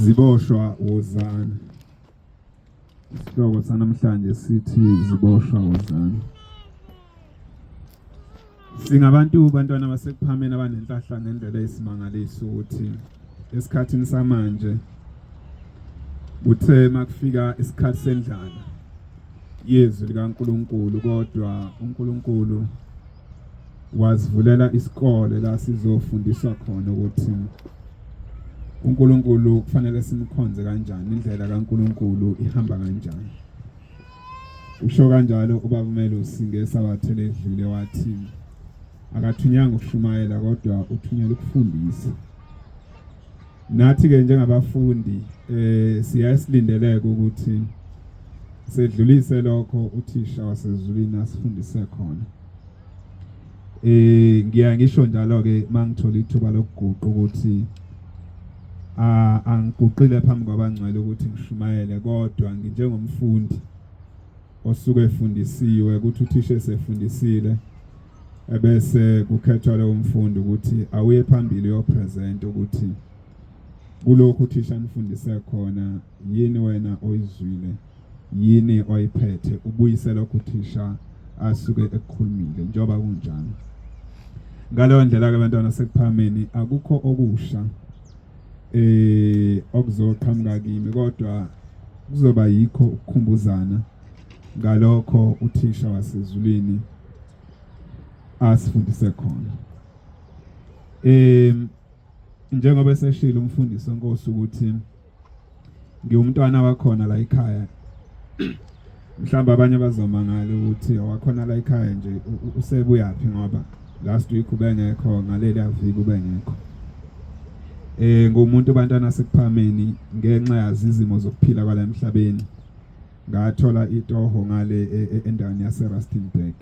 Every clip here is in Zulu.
Ziboshwa wozana. Isihloko sanamhlanje sithi ziboshwa wozana. Singabantu bantwana basekuphameni abanenhlahla ngendlela esimangaliso ukuthi esikhathini samanje uthe makufika isikhathi sendlala yezwi likaNkulunkulu kodwa uNkulunkulu wasivulela isikole la sizofundiswa khona ukuthi uNkulunkulu kufanele simkhonze kanjani, indlela kaNkulunkulu ihamba kanjani. Usho kanjalo ubaba uMelusi ngesabathe ledlule wathi akathunyanga ukushumayela kodwa uthunyelwa ukufundisa. Nathi ke njengabafundi siyasilindeleka ukuthi sedlulise lokho uthisha wasezulwini asifundise khona. Ngisho njalo ke mangithola ithuba lokuguqa ukuthi angiguqile phambi kwabangcwele ukuthi ngishumayele kodwa njengomfundi osuke efundisiwe ukuthi uthisha esefundisile ebese kukhethwa lo mfundi ukuthi awuye phambili yo present ukuthi kulokhu uthisha anifundise khona yini wena oyizwile yini oyiphethe ubuyise lokhu uthisha asuke ekukhulumile njoba kunjani. Ngaleyo ndlela ke bantwana sekuphameni akukho okusha okuzoqhamuka kimi kodwa kuzoba yikho ukukhumbuzana ngalokho uthisha wasezulwini asifundise khona. Njengoba seshilo umfundisi wenkosi ukuthi ngiyumntwana wakhona la ekhaya. Mhlawumbe abanye bazomangala ukuthi wakhona la ekhaya nje usebuyaphi ngoba last week ubengekho ngaleli aviki ubengekho. Ngumuntu bantwana sekuphameni ngenxa yazizimo zokuphila kwala emhlabeni ngathola itoho ngale endaweni yase Rustenburg.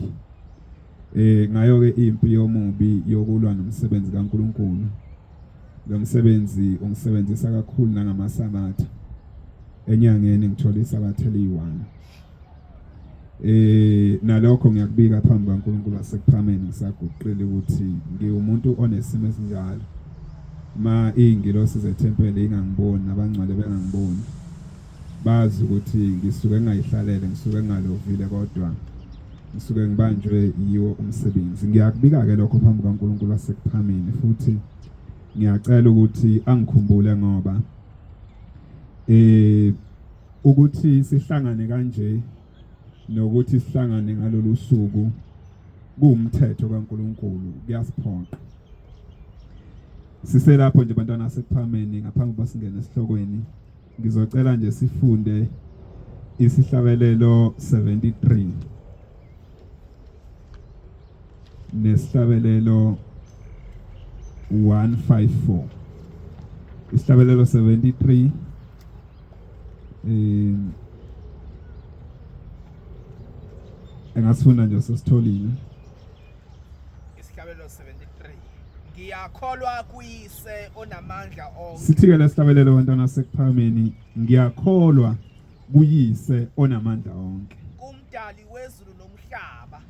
Ngayo ke impi yomubi yokulwa nomsebenzi kaNkulunkulu. Lo msebenzi ungisebenzisa kakhulu nangamasabatha. Enyangeni ngithola isabatha eli1. Nalokho ngiyakubika phambi kwaNkulunkulu wasekuphameni ngisaguqile ukuthi ngiwumuntu onesimo esinjalo. Ma ingilosi zethempeli ingangiboni nabangcwele bengangiboni. Bazi ukuthi ngisuke ngayihlalele ngisuke ngalovile kodwa ngisuke ngibanjwe yiwo umsebenzi. Ngiyakubika ke lokho phambi kwaNkulunkulu wasekuphameni futhi ngiyacela ukuthi angikhumbule ngoba ukuthi sihlangane kanje nokuthi sihlangane ngalolu suku kuumthetho kaNkulunkulu kuyasiphoqa. Siselapho nje bantwana basekuphameni ngaphambi kokuba singene esihlokweni ngizocela nje sifunde isihlabelelo 73 nesihlabelelo 154. Isihlabelelo 73 engasifunda nje sesitholile. Isihlabelelo 73 ngiyakholwa kuyise onamandla onke. Sithi-ke lesihlabelelo bantwana sekuphameni ngiyakholwa kuyise onamandla onke. Kumdali wezulu nomhlaba.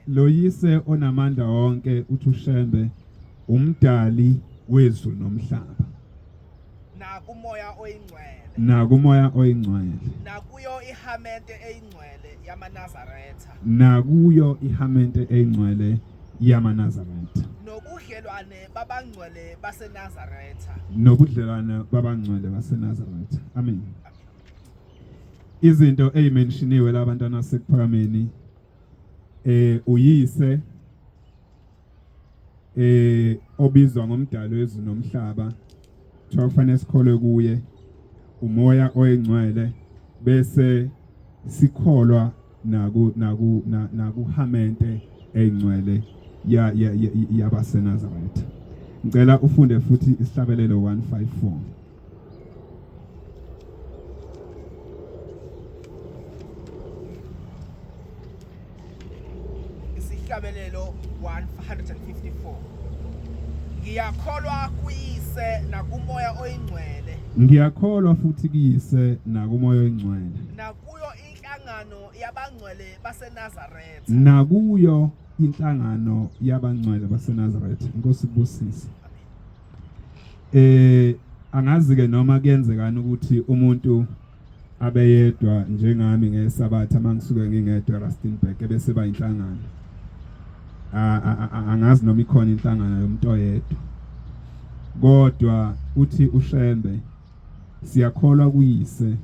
Lo yise onamandla onke uthi uShembe umdali wezulu nomhlaba. Nakumoya oyingcwele. Nakumoya oyingcwele. Nakuyo ihamente eyingcwele yamaNazaretha. Nakuyo ihamente eyingcwele yamaNazaretha. Nobudlelwane babangcwele baseNazaretha. Nobudlelwane babangcwele baseNazaretha. Amen. Izinto ezimenshiniwe labantwana sekuphameni uyise obizwa ngomdali wezulu nomhlaba kufanele sikholwe kuye umoya oyingcwele bese sikholwa nakuhamente eyingcwele yabaseNazaretha. Ngicela ufunde futhi isihlabelelo 154. Isihlabelelo 154. Ngiyakholwa kuyise nakumoya oyingcwele. Ngiyakholwa futhi kuyise nakumoya oyingcwele. Nakuyo inhlangano yabangcwele baseNazaretha. Nakuyo inhlangano yabangcwele baseNazaretha. Inkosi kubusise. angazi ke noma kuyenzekani ukuthi umuntu abeyedwa njengami ngesabatha mangisuke ngingedwa Rustenburg ebese bayinhlangano angazi noma ikhona inhlangano yomuntu oyedwa kodwa uthi uShembe siyakholwa kuyise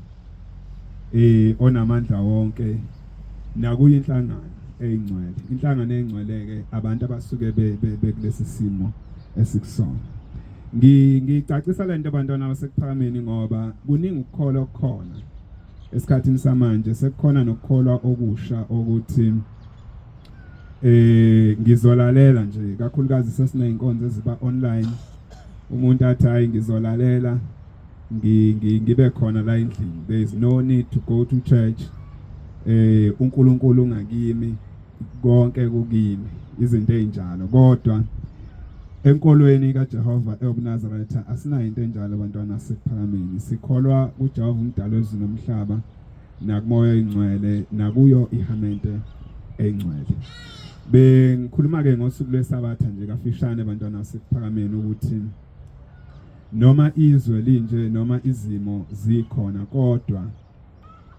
onamandla wonke nakuyi inhlangano eyingcwele inhlangano eyingcweleke abantu abasuke bekulesi simo esikusona ngicacisa lento abantwana basekuphakameni ngoba kuningi ukukholwa okukhona esikhathini samanje sekukhona nokukholwa okusha ukuthi ngizolalela nje kakhulukazi sesineyinkonzo eziba online umuntu athi hayi ngizolalela ngibe khona la endlini there is no need to go to church uNkulunkulu ungakimi konke kukimi izinto ezinjalo kodwa enkolweni kaJehova eyobuNazaretha asinayo into enjalo abantwana asephakameni sikholwa kuJehova umdali wezulu nomhlaba nakumoya oyingcwele nakuyo ihamente eyingcwele bengikhuluma ke ngosuku lwesabatha nje kafishane abantwana asephakameni ukuthi noma izwe linje noma izimo zikhona kodwa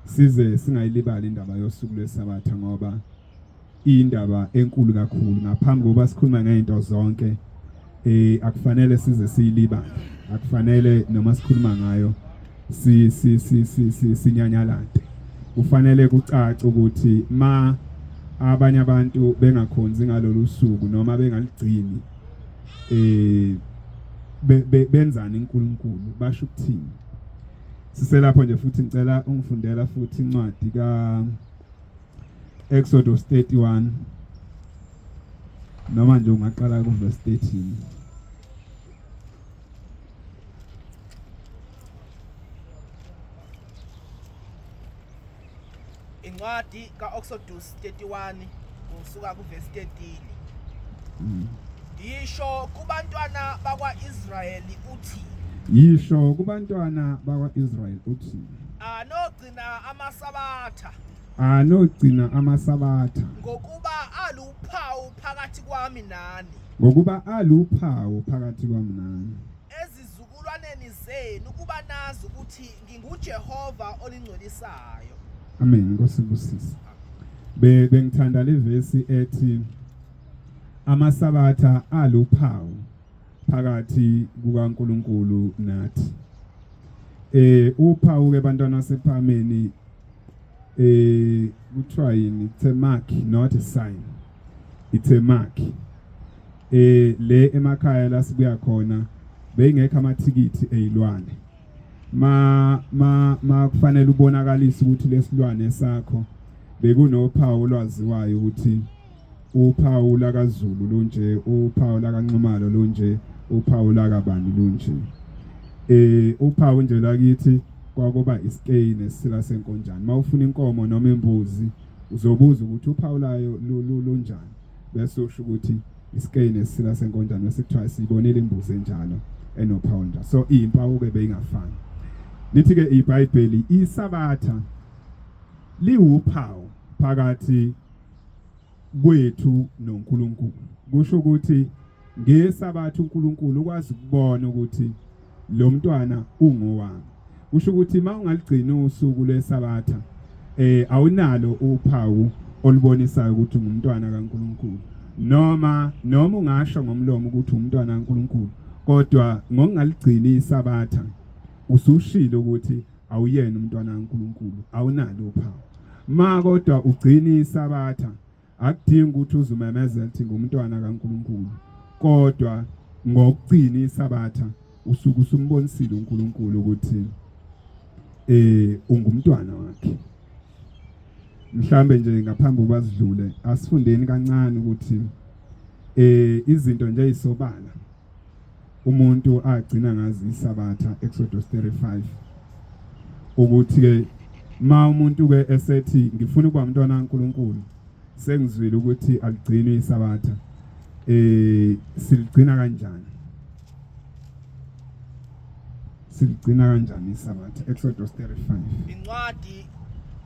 size singayilibali indaba yosuku lwesabatha ngoba indaba enkulu kakhulu ngaphambi kokuba sikhuluma ngeinto zonke akufanele size siyilibale akufanele noma sikhuluma ngayo sinyanyalante kufanele kucace ukuthi ma abanye abantu bengakhonzi ngalolu suku noma bengaligcini benzani uNkulunkulu basho ukuthini siselapho nje futhi ngicela ungifundela futhi incwadi ka Exodus 31 noma nje ungaqala ku verse 13 incwadi ka-Exodus 31 kusuka kuverse 13 yisho kubantwana bakwa-Israyeli uthi yisho kubantwana bakwa-Israyeli uthi anogcina amasabatha ngokuba aluphawu phakathi kwami nani ezizukulwaneni zenu ukuba nazi ukuthi nginguJehova olingcwelisayo. Amen. Nkosi busisi. Bengithanda le verse ethi amasabatha aluphawu phakathi kukaNkulunkulu nathi. Uphawu ke bantwana basephameni kuthiwa yini? It's a mark, not a sign. It's a mark. Le emakhaya la sibuya khona beyingekho amathikithi ezilwane. Ma kufanele ubonakalise ukuthi lesilwane sakho bekunophawu olwaziwayo ukuthi uphawu la kaZulu lonje, uphawu la kaNcumalo lonje, uphawu la kabani lonje. Uphawu nje lakithi kwakuba iskei nesila senkonjane. Mawufuna inkomo noma imbuzi uzobuza ukuthi uphawu layo lonjani. Bese usho ukuthi iskei nesila senkonjane bese kuthiwa sibonile imbuzi enjalo enophawu njalo. So imphawu ke beyingafani. Lithi ke iBhayibheli isabatha liwuphawu phakathi kwethu noNkulunkulu. Kusho ukuthi ngesabatha uNkulunkulu ukwazi ukubona ukuthi lo mntwana ungowami. Kusho ukuthi mawungaligcina usuku lesabatha awunalo uphawu olubonisayo ukuthi ungumntwana kaNkulunkulu. Noma ungasho ngomlomo ukuthi umntwana kaNkulunkulu, kodwa ngokungaligcini isabatha usushilo ukuthi awuyena umntwana kaNkulunkulu, awunalo uphawu. Ma kodwa ugcina isabatha akudingi ukuthi uzumemezele ukuthi ngumntwana kaNkulunkulu, kodwa ngokugcina isabatha usuku usumbonisile uNkulunkulu ukuthi ungumntwana wakhe. Mhlambe nje ngaphambi kokuba sidlule asifundeni kancane ukuthi izinto nje ezisobala umuntu agcina ngazi isabatha Exodus 35 ukuthi ke ma umuntu ke esethi ngifuna ukuba umntwana kaNkulunkulu sengizwile ukuthi aligcinwe isabatha siligcina kanjani isabatha Exodus 35 incwadi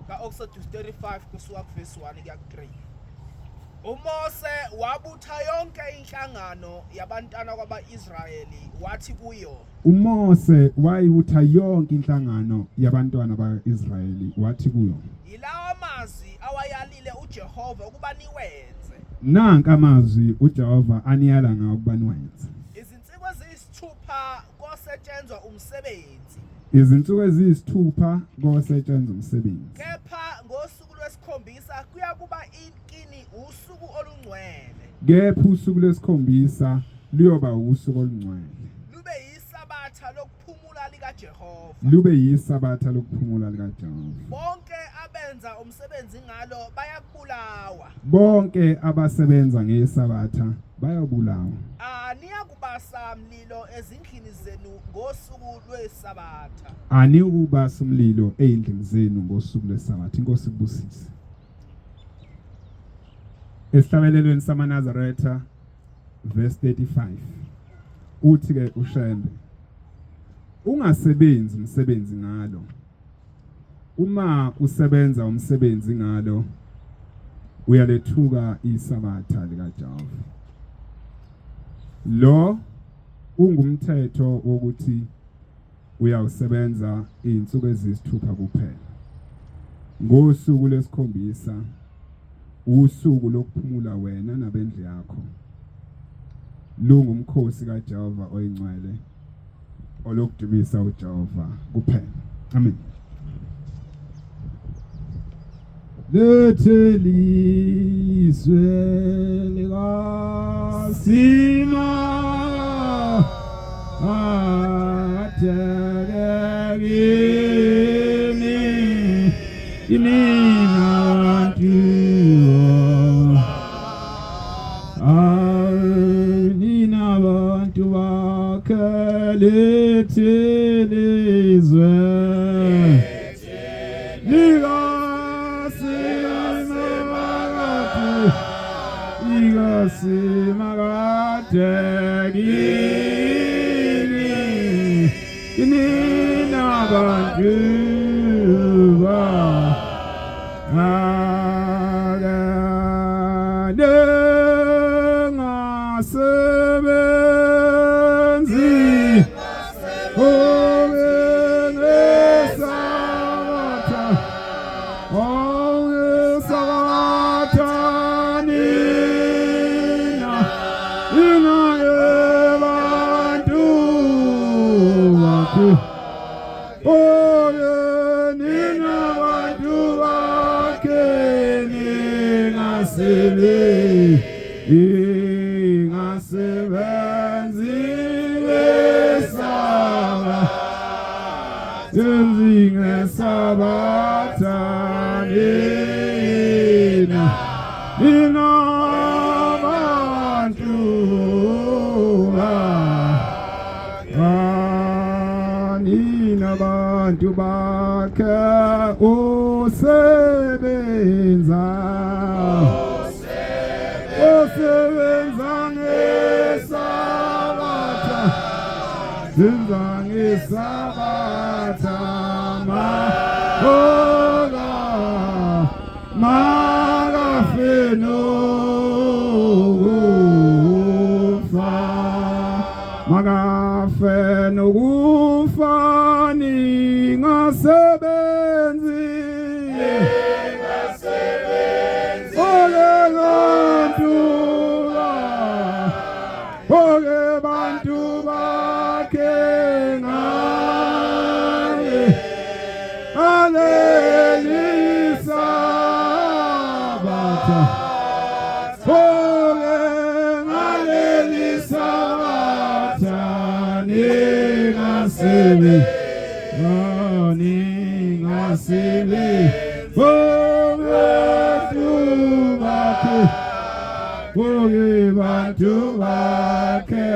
ka-Exodus 35 kusuka kuverse 1 kuya ku 3 uMose wabutha yonke inhlangano yabantwana kwaba-Israyeli wathi kuyo, uMose wayibutha yonke inhlangano yabantwana baka-Israyeli wathi kuyo, yilawa mazwi awayalile uJehova ukuba niwenze. nanka amazwi uJehova aniyala ngawo ukuba niwenze. Izinsuku eziyisithupha kosetshenzwa umsebenzi, Izinsuku eziyisithupha kosetshenzwa umsebenzi. kepha ngosuku lwesikhombisa kuya kuba kini usuku olungcwele, Kepha usuku lwesikhombisa luyoba usuku olungcwele. lube yisabatha lokuphumula likaJehova. Lube yisabatha lokuphumula likaJehova. Bonke abenza umsebenzi ngalo bayabulawa. Bonke abasebenza ngesabatha bayabulawa. Niyakubasa mlilo ezindlini zenu ngosuku lwesabatha. Aniyukubasa umlilo ezindlini zenu ngosuku lwesabatha. Inkosi ibusise. Esihlabelelweni samaNazaretha verse 35. Uthi ke uShembe, ungasebenzi umsebenzi ngalo. Uma usebenza umsebenzi ngalo, uyalethuka isabatha likaJehova. Lo ungumthetho wokuthi uyawusebenza izinsuku eziyisithupha kuphela. Ngosuku lwesikhombisa usuku lokuphumula wena nabendlu yakho. Lungumkhosi kaJehova oyingcwele olokudumisa uJehova kuphela. Amen. Lethelizwe likasima ategekini iningabantu ninabantu bakhe lethelizwe Simagategi inina bantuba agade ngasebenzi Abantu bakhe usebenza ngesabatha magafe nokufa ningasebenzi oke bantu bakhe ngaye alelisabatha Bantu bakhe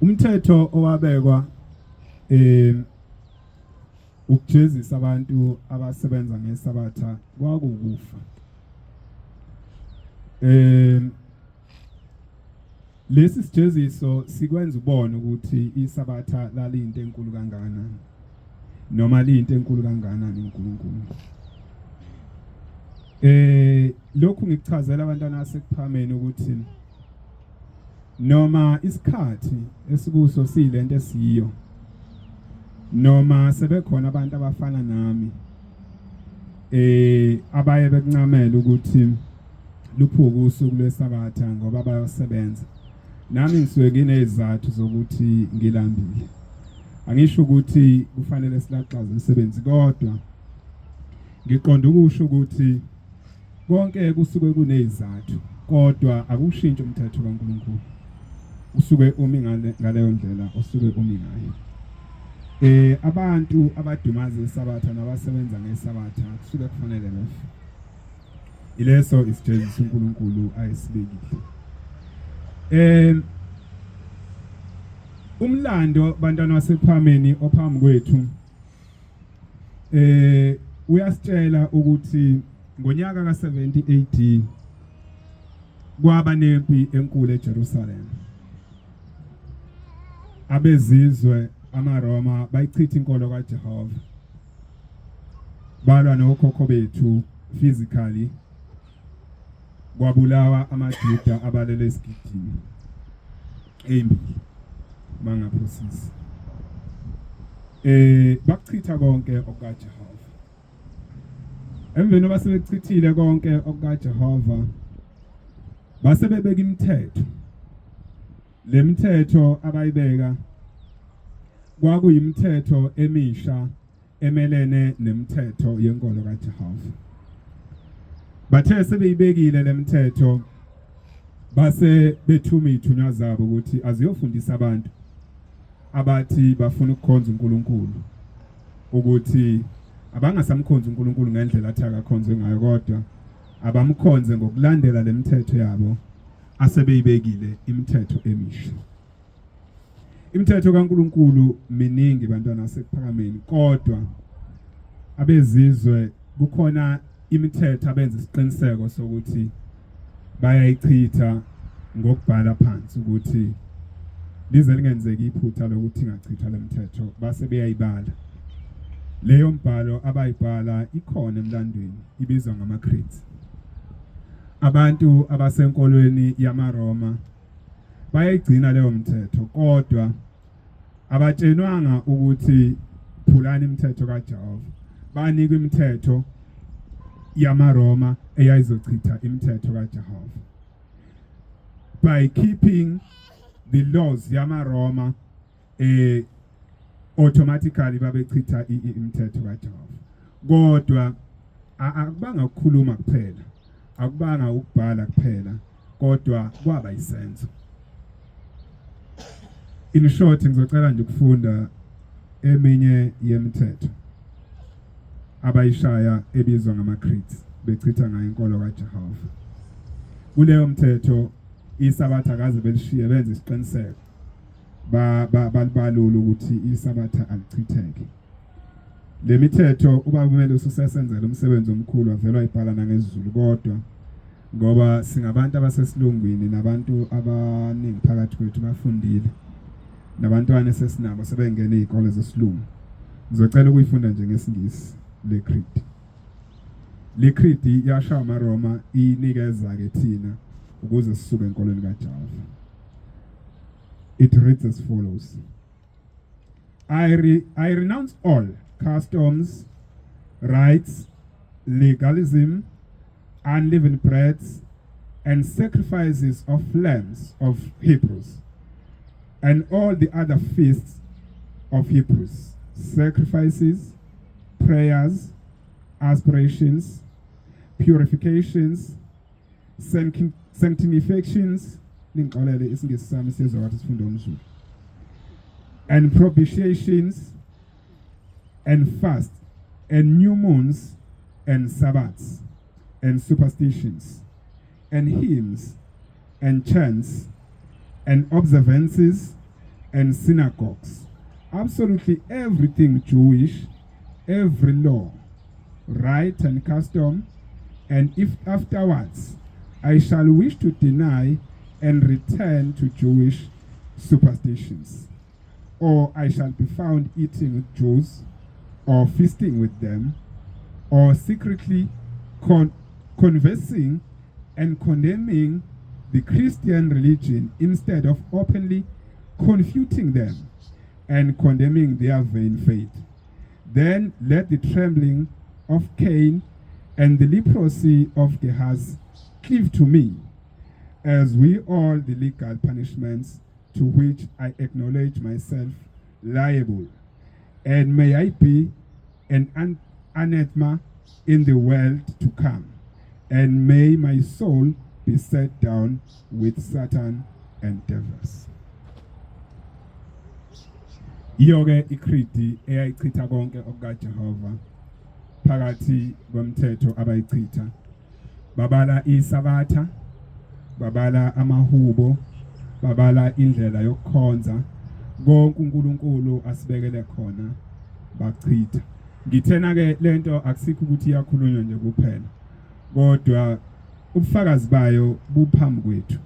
umthetho owabekwa ukujezisa abantu abasebenza ngesabatha kwakukufa. lesi sijeziso sikwenza ubone ukuthi isabatha lalinto enkulu kangakanani noma linto enkulu kangakanani uNkulunkulu. Lokhu ngikuchazela abantwana basekuphameni ukuthi noma isikhathi esikuso silento esiyo noma sebekhona abantu abafana nami abaye bekuncamela ukuthi luphuke usuku lwesabatha ngoba bayosebenza. Nami ngisuke nginezizathu zokuthi ngilambile. Angisho ukuthi kufanele silaxaze umsebenzi kodwa ngiqonda ukusho ukuthi konke kusuke kunezizathu kodwa akushintshe umthetho kaNkulunkulu. Usuke umi ngaleyo ndlela osuke umi ngayo. Abantu abadumaza isabatha nabasebenza ngesabatha kusuke kufanele befe. Ileso isijeziso uNkulunkulu ayisibekile. Umlando bantwana basephameni ophambi kwethu uyasitshela ukuthi ngonyaka ka70 AD kwaba nempi enkulu eJerusalem. Abezizwe amaRoma bayichitha inkolo kaJehova. Balwa nokhokho bethu physically. Kwabulawa amaJuda abalele esigidini embili mangaphosisi. Bakuchitha konke okaJehova. Emveni basebechithile konke okaJehova base bebeka imithetho. Le mithetho abayibeka kwakuyimithetho emisha emelene nemithetho yenkolo kaJehova. Bathe sebeyibekile le mithetho base bethuma ithunywa zabo ukuthi aziyofundisa abantu abathi bafuna ukukhonza uNkulunkulu ukuthi abangasamkhonza uNkulunkulu ngendlela athi akakhonzwe ngayo kodwa abamkhonze ngokulandela le mithetho yabo asebeyibekile imithetho emisha. Imithetho kaNkulunkulu miningi bantwana basekuphakameni kodwa abezizwe kukhona imithetho abenza isiqiniseko sokuthi bayayichitha ngokubhala phansi ukuthi lize lingenzeki iphutha lokuthi ingachithwa le mithetho base beyayibala. Leyo mbhalo abayibhala ikhona emlandweni ibizwa ngamaCreeds. Abantu abasenkolweni yamaRoma bayayigcina leyo mithetho kodwa abatshenwanga ukuthi phulani imithetho kaJehova. Banikwa imithetho yamaRoma eyayizochitha imithetho kaJehova. By keeping the laws yamaRoma automatically babechitha imithetho kaJehova. Kodwa akubanga ukukhuluma kuphela, akubanga ukubhala kuphela, kodwa kwaba isenzo. In short ngizocela nje ukufunda eminye yemithetho abayishaya ebizwa ngamaCreeds bechitha ngayo inkolo kaJehova. Kuleyo mthetho isabatha kaze belishiye benze isiqiniseko balula ukuthi isabatha alichitheke. Le mithetho uba kumele usesenzele umsebenzi omkhulu avela ayibhala nangesiZulu kodwa ngoba singabantu abasesilungwini nabantu abaningi phakathi kwethu bafundile nabantwana sesinabo sebengene izikole zesilungu. Ngizocela ukuyifunda nje ngesingisi le creed. Le creed yasha amaRoma inikeza ke thina ukuze sisuke enkolweni kaJehova. It reads as follows. I renounce all customs, rites, legalism, unleavened breads, and sacrifices of lambs of Hebrews, and all the other feasts of Hebrews, sacrifices, prayers, aspirations, purifications, sanctifications, and propitiations, and fasts, and new moons, and Sabbaths, and superstitions, and hymns, and chants, and observances, and synagogues. Absolutely everything Jewish, every law, rite and custom, and if afterwards I shall wish to deny and return to Jewish superstitions. Or I shall be found eating with Jews, or feasting with them, or secretly conversing and condemning the Christian religion instead of openly confuting them and condemning their vain faith. Then let the trembling of Cain and the leprosy of Gehazi cleave to me, as we all the legal punishments to which I acknowledge myself liable. And may I be an anathema in the world to come, and may my soul be set down with Satan and devils. Iyo-ke ikriti eyayichitha konke okukaJehova phakathi kwemthetho abayichitha. Babala isabatha, babala amahubo, babala indlela yokukhonza, konke uNkulunkulu asibekele khona bachitha. Ngithena-ke lento akusikho ukuthi iyakhulunywa nje kuphela, kodwa ubufakazi bayo buphambi kwethu.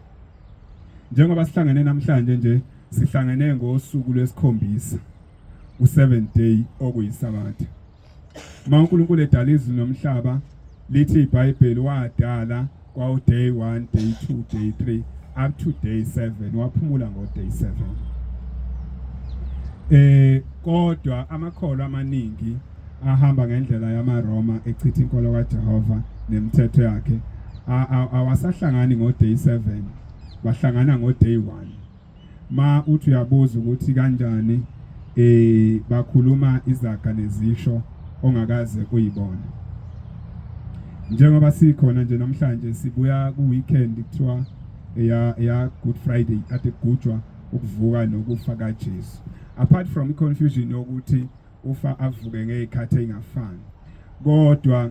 Njengoba sihlangene namhlanje nje, sihlangene ngosuku lwesikhombisa, u7th day okuyisabatha. Ma uNkulunkulu edala izulu nomhlaba, lithi iBhayibheli wadala kwa day 1, day 2, day 3 up to day 7, waphumula ngo day 7. Kodwa amakholwa amaningi ahamba ngendlela yamaRoma echitha inkolo kaJehova nemithetho yakhe awasahlangani ngo day 7, bahlangana ngo day 1. Ma uthi uyabuza ukuthi kanjani bakhuluma izaga nezisho ongakaze uyibona. Njengoba sikhona nje namhlanje sibuya ku weekend kuthiwa ya Good Friday ade kugujwa ukuvuka nokufa kaJesu. Apart from confusion yokuthi ufa avuke ngezikhathi ezingafani, kodwa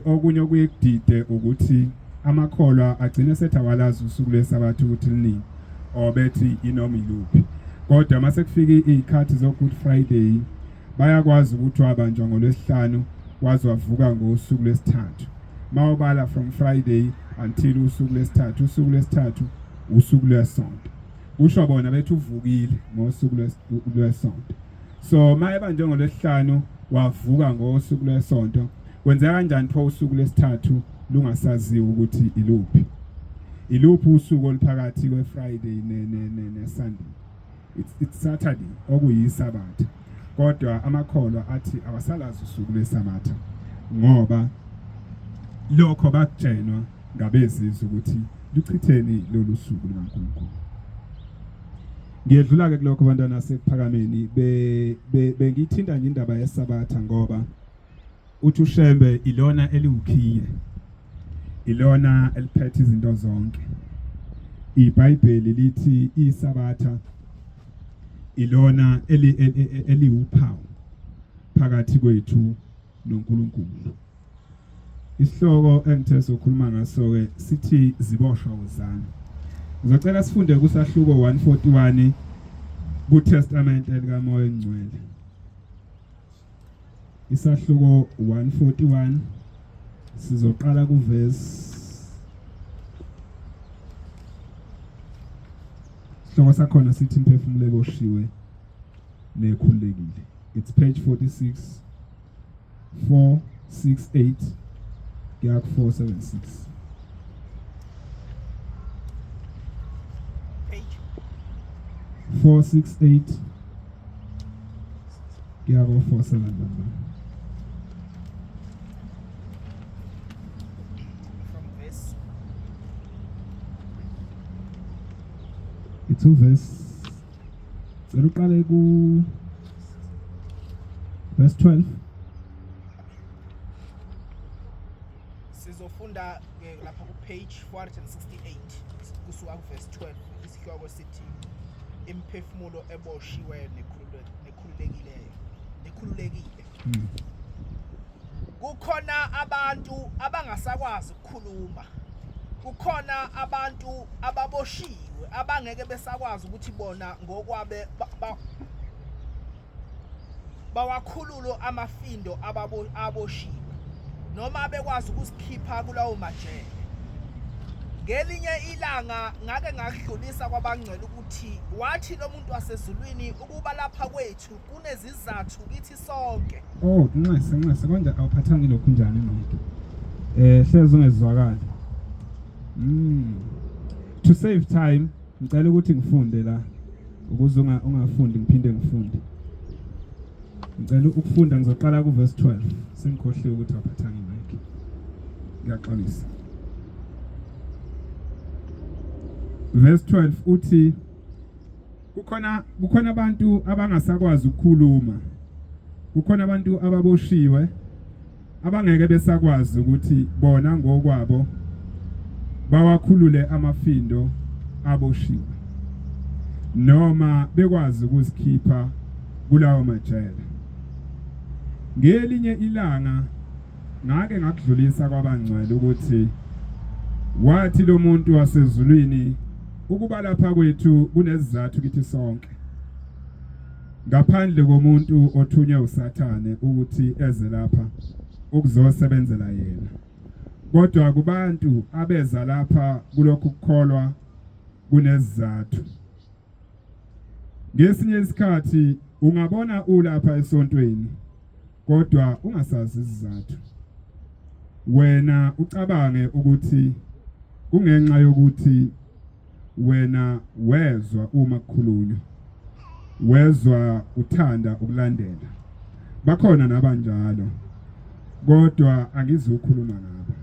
okunye okuyekudide ukuthi amakholwa agcina sethawalazi usuku lesabatha ukuthi linini obethi inoma iluphi. Kodwa mase kufika izikhathi zo Good Friday bayakwazi ukuthi wabanjwa ngolwesihlanu wazi wavuka ngosuku lwesithathu. Mawubala from Friday until usuku lwesithathu, usuku lwesithathu usuku lwesonto. Usho bona bethu uvukile ngosuku lwesonto. So mayeba njengolwesihlanu wavuka ngosuku lwesonto, kwenzeka kanjani pho usuku lwesithathu lungasaziwa ukuthi iluphi? Iluphi usuku oluphakathi kweFriday neSunday? It's Saturday okuyisabatha. Kodwa amakholwa athi awasalazi usuku lwesabatha ngoba lokho bakutshenwa ngabezizwe ukuthi luchitheni lolu suku likaNkulunkulu. Ngiyedlula ke kulokho bantwana sekuphakameni bengithinta nje indaba yesabatha ngoba uthi uShembe ilona eliwukhiye, ilona eliphethe izinto zonke. iBhayibheli lithi isabatha ilona eliwuphawu phakathi kwethu noNkulunkulu. Isihloko engithe sokhuluma ngaso ke sithi ziboshwa uzana. Ngizocela sifunde kusahluko 141 kuTestament elikaMoya Engcwele. Isahluko 141 sizoqala kuverse Sihloko sakhona sithi imphefumulo eboshiwe nekhulekile. It's page 46 468 Gak 476. Page 468 Gak 477. from this. It's verse. Seruqale ku verse 12. Sizofunda lapha ku page 468 kusuka ku verse 12. Isihloko sithi imphefumulo eboshiwe nekhululekile. Kukhona abantu abangasakwazi ukukhuluma. Kukhona abantu ababoshiwe abangeke besakwazi ukuthi bona ngokwabe bawakhululo amafindo aboshiwe noma bekwazi ukusikhipha kulawo majele ngelinye ilanga ngake ngakudlulisa kwabangcwele ukuthi wathi lo muntu wasezulwini ukuba lapha kwethu kunezizathu kithi sonke. Oh, nxese konje awuphathanga lokhu njani manje? Hleze ungezwakala. To save time, ngicela ukuthi ngifunde la ukuze ungafundi ngiphinde ngifunde. Ngicela ukufunda ngizoqala ku verse 12. Sengikhohliwe ukuthi awuphathanga imike. Ngiyaxolisa. Verse 12 uthi kukhona abantu abangasakwazi ukukhuluma. Kukhona abantu ababoshiwe abangeke besakwazi ukuthi bona ngokwabo bawakhulule amafindo aboshiwe noma bekwazi ukuzikhipha kulawo majele. Ngelinye ilanga ngake ngakudlulisa kwabangcwele ukuthi wathi lo muntu wasezulwini ukuba lapha kwethu kunezizathu kithi sonke ngaphandle komuntu othunywe uSathane ukuthi eze lapha ukuzosebenzela yena. Kodwa kubantu abeza lapha kulokhu kukholwa kunezizathu. Ngesinye isikhathi ungabona ulapha esontweni kodwa ungasazi izizathu. Wena ucabange ukuthi kungenxa yokuthi wena wezwa uma kukhulunywa, wezwa uthanda ukulandela. Bakhona nabanjalo, kodwa angizukhuluma ngabo.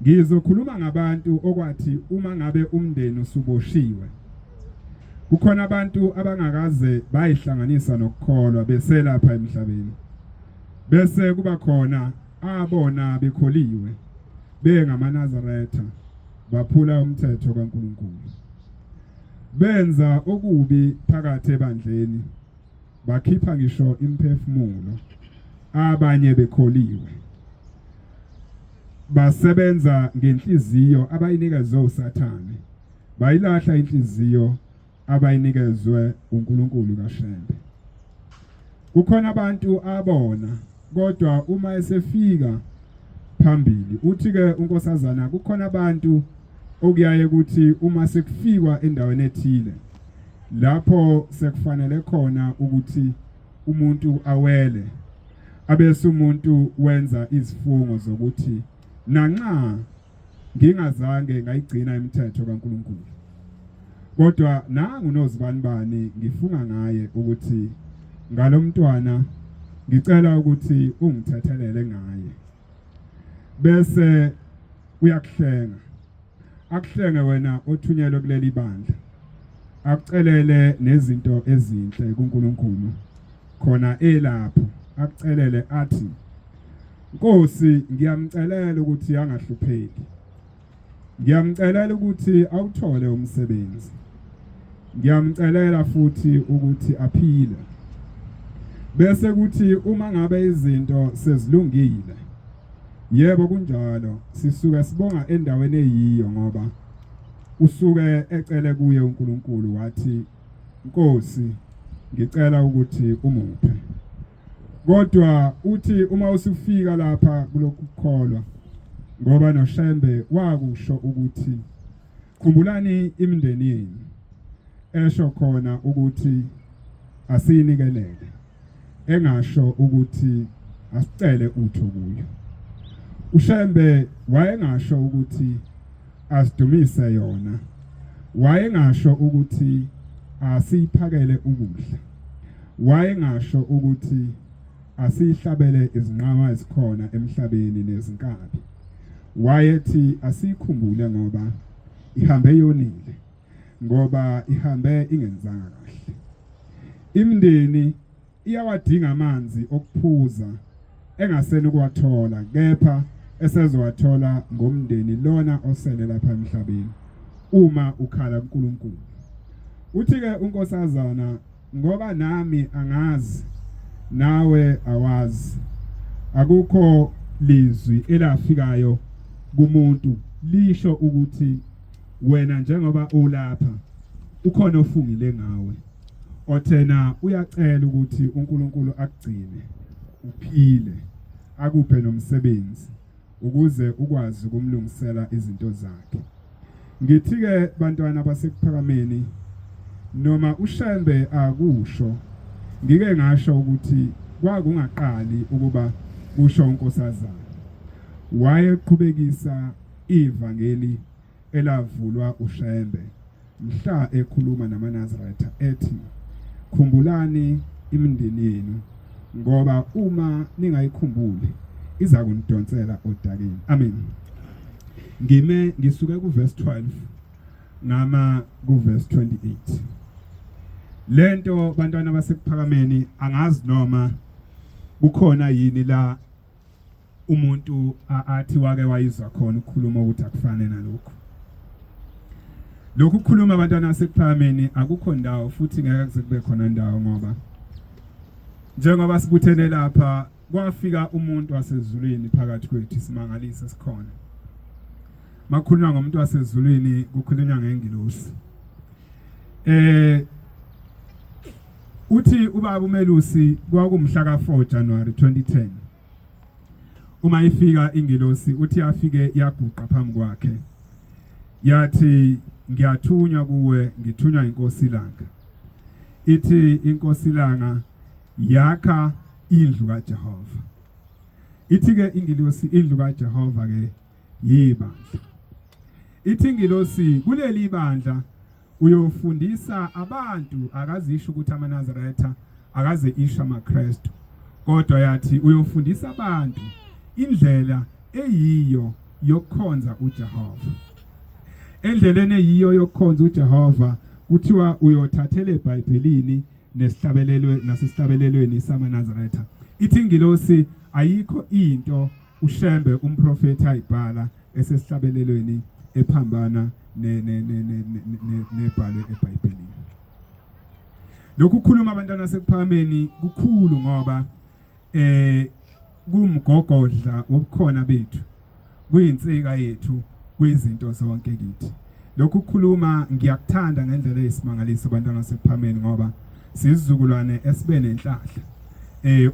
Ngizokhuluma ngabantu okwathi uma ngabe umndeni usuboshiwe. Kukhona abantu abangakaze bayihlanganisa nokukholwa beselapha emhlabeni. Bese kuba khona abona bekholiwe bengamaNazaretha baphula umthetho kaNkulunkulu. Benza okubi phakathi ebandleni, bakhipha ngisho imphefumulo, abanye bekholiwe. Basebenza ngenhliziyo abayinikezwe uSathane, bayilahla inhliziyo abayinikezwe uNkulunkulu kaShembe. Kukhona abantu abona, kodwa uma esefika phambili uthi ke unkosazana kukhona abantu okuyaye ukuthi uma sekufikwa endaweni ethile lapho sekufanele khona ukuthi umuntu awele, abese umuntu wenza izifungo zokuthi nanxa ngingazange ngayigcina imithetho kaNkulunkulu, kodwa nangu nozibanibani ngifunga ngaye ukuthi ngalomntwana ngicela ukuthi ungithethelele ngaye. Bese uyakuhlenga, akuhlenge wena othunyelwe kuleli bandla, akucelele nezinto ezinhle kuNkulunkulu khona elapho, akucelele athi Nkosi ngiyamcelela ukuthi angahlupheki, ngiyamcelela ukuthi awuthole umsebenzi, ngiyamcelela futhi ukuthi aphile. Bese kuthi uma ngabe izinto sezilungile, yebo kunjalo, sisuka sibonga endaweni eyiyo ngoba usuke ecele kuye uNkulunkulu wathi Nkosi ngicela ukuthi umuphe. Kodwa uthi uma usufika lapha kulokhu kukholwa, ngoba noShembe wakusho ukuthi khumbulani imindeni yenu, esho khona ukuthi asinikelele, engasho ukuthi asicele utho kuyo. uShembe wayengasho ukuthi asidumise yona, wayengasho ukuthi asiphakele ukudla, wayengasho ukuthi asihlabele izinqama ezikhona emhlabeni nezinkabi, wayethi asikhumbule ngoba ihambe yonile, ngoba ihambe ingenzanga kahle. Imindeni iyawadinga amanzi okuphuza engaseni ukuwathola, kepha esezowathola ngomndeni lona osele lapha emhlabeni uma ukhala kuNkulunkulu. Uthi ke unkosazana, ngoba nami angazi nawe awazi, akukho lizwi elafikayo kumuntu lisho ukuthi wena njengoba ulapha ukhona ofungile ngawe, othena uyacela ukuthi uNkulunkulu akugcine uphile, akuphe nomsebenzi ukuze ukwazi ukumlungisela izinto zakhe. ngithi ke bantwana basekuphakameni noma uShembe akusho ngike ngasho ukuthi kwakungaqali ukuba kusho unkosazana wayeqhubekisa ivangeli elavulwa uShembe mhla ekhuluma namaNazaretha ethi khumbulani imindeni yenu ngoba uma ningayikhumbuli iza kunidonsela odakeni. Amen. Ngisuke ku verse 12 nama ku verse 28. Lento bantwana basekuphakameni angazi noma kukhona yini la umuntu athi wake wayizwa khona ukukhuluma ukuthi akufane nalokho. Lokhu kukhuluma abantwana basekuphakameni akukho ndawo futhi ngeke kuze kube khona ndawo ngoba njengoba sibuthene lapha kwafika umuntu wasezulwini phakathi kwethu isimangaliso sikhona. Makhulunywa ngomuntu wasezulwini kukhulunywa ngengilosi. Uthi ubaba uMelusi kwakumhla ka4 January 2010. Uma ifika ingilosi uthi afike yaguqa phambi kwakhe. Yathi ngiyathunywa kuwe ngithunywa inkosi ilanga. Ithi inkosi ilanga yakha indlu kaJehova. Ithi ke ingilosi indlu kaJehova ke yibandla. Ithi ingilosi kuleli bandla uyofundisa abantu akazisho ukuthi amaNazaretha akaze isha amaKristu kodwa yathi uyofundisa abantu indlela eyiyo yokukhonza uJehova. Endleleni eyiyo yokukhonza uJehova kuthiwa uyothathele eBhayibhelini nasesihlabelelweni samaNazaretha. Ithi ingilosi ayikho into uShembe umprofeti ayibhala esesihlabelelweni ephambana nebhalwe eBhayibhelini. Lokhu kukhuluma abantwana basekuphakameni kukhulu ngoba kumgogodla wobukhona bethu kuyinsika yethu kwizinto zonke kithi. Lokhu kukhuluma ngiyakuthanda ngendlela eyisimangaliso abantwana basekuphakameni ngoba sizizukulwane esibe nenhlahla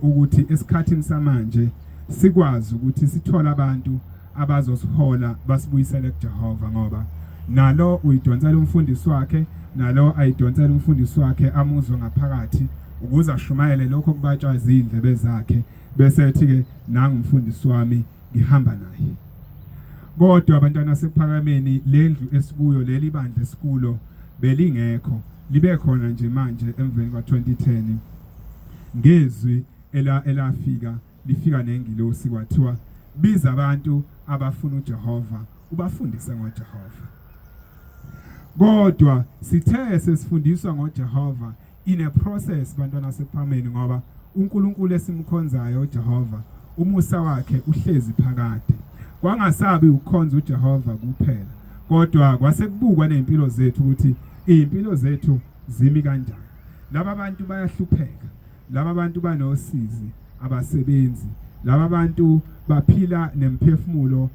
ukuthi esikhathini samanje sikwazi ukuthi sithola abantu abazosihola basibuyisele kuJehova ngoba nalo uyidonsela umfundisi wakhe nalo ayidonsela umfundisi wakhe amuzwe ngaphakathi ukuze ashumayele lokho kubatshwa izindlebe zakhe bese ethi ke nanga umfundisi wami ngihamba naye. Kodwa abantwana basephakameni lendlu esikuyo leli bandla esikulo belingekho libe khona nje manje emveni kwa2010 ngezwi elafika lifika nengilosi kwathiwa biza abantu abafuna uJehova ubafundise ngoJehova. Kodwa sithe sesifundiswa ngoJehova in a process bantwana sephameni ngoba uNkulunkulu esimkhonzayo uJehova umusa wakhe uhlezi phakade. Kwangasabi ukukhonza uJehova kuphela kodwa kwasekubukwa nempilo zethu ukuthi impilo zethu zimi kanjani. Laba abantu bayahlupheka, laba bantu banosizi abasebenzi, laba bantu baphila nemphefumulo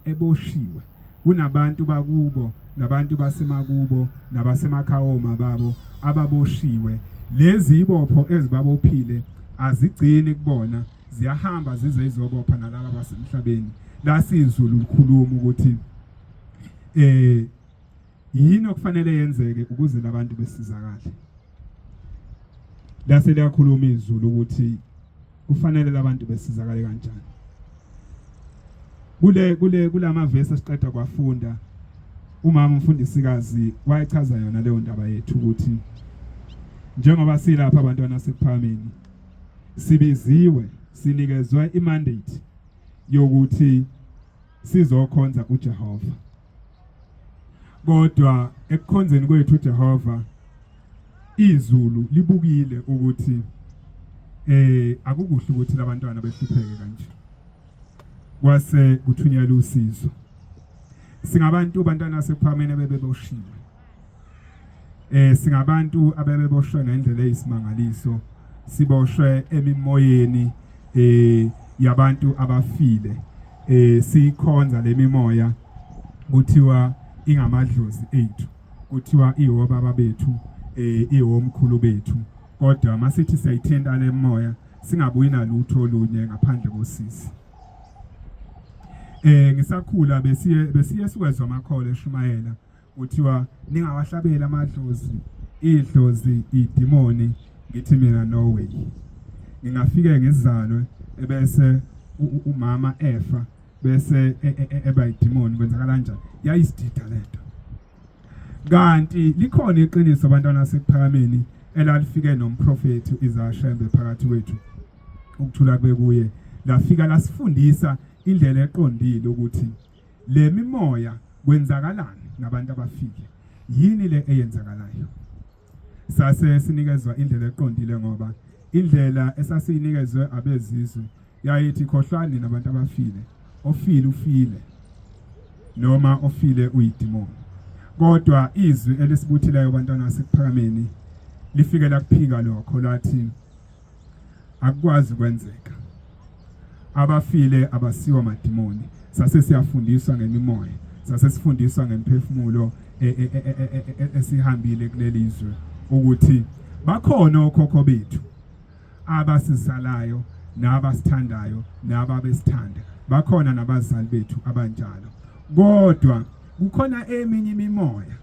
eboshiwe. Kunabantu bakubo nabantu basemakubo nabasemakhawoma babo ababoshiwe. Lezi ibopho ezibabophile azigcini kubona ziyahamba zize izobopha nalabo basemhlabeni. La sizulu likhuluma ukuthi yini okufanele yenzeke ukuze labantu besizakale. La seliyakhuluma izulu ukuthi kufanele labantu besizakale kanjani. Kulama verse esiqeda kwafunda umama umfundisikazi wayechaza yona leyo ndaba yethu ukuthi njengoba silapha abantwana sekuphameni sibiziwe sinikezwe imandate yokuthi sizokhonza uJehova. Kodwa ekukhonzeni kwethu uJehova izulu libukile ukuthi akukuhle ukuthi labantwana behlupheke kanje. Kwase kuthunyelwa usizo. Singabantu bantwana sekuphamene bebeboshiwe. Singabantu abebeboshwe ngendlela eyisimangaliso, siboshwe emimoyeni yabantu abafile. Sikhonza lemimoya kuthiwa ingamadlozi ethu, kuthiwa iwobaba bethu, iwomkhulu bethu. Kodwa masithi siyayithenda le moya singabuyi nalutho olunye ngaphandle kosisi. ngisakhula besiye siwezwa amakholo eshumayela uthiwa ningawahlabela amadlozi idlozi idemoni ngithi mina no way ngingafike ngizalwe ebese umama efa bese eba idemoni kwenzakala kanjani yayisidida lento kanti likhona iqiniso abantwana basekuphakameni elalifike nomprofeti uIzashembe phakathi kwethu ukuthula kube kuye lafika lasifundisa indlela eqondile ukuthi le mimoya kwenzakalani nabantu abafike yini le eyenzakalayo sase sinikezwa indlela eqondile ngoba indlela esasinikezwe abezizwe yayithi khohlwani nabantu abafile ofile ufile noma ofile uyidemoni kodwa izwi elisibuthileyo abantwana basekuphakameni lifike lakuphika lokho lathi akwazi kwenzeka abafile abasiwa amademoni sase siyafundiswa ngemimoya sase sifundiswa ngemphefumulo esihambile kulelizwe ukuthi bakhona okhokho bethu abasizalayo nabasithandayo nababesithanda bakhona nabazali bethu abanjalo kodwa kukhona eminye imimoya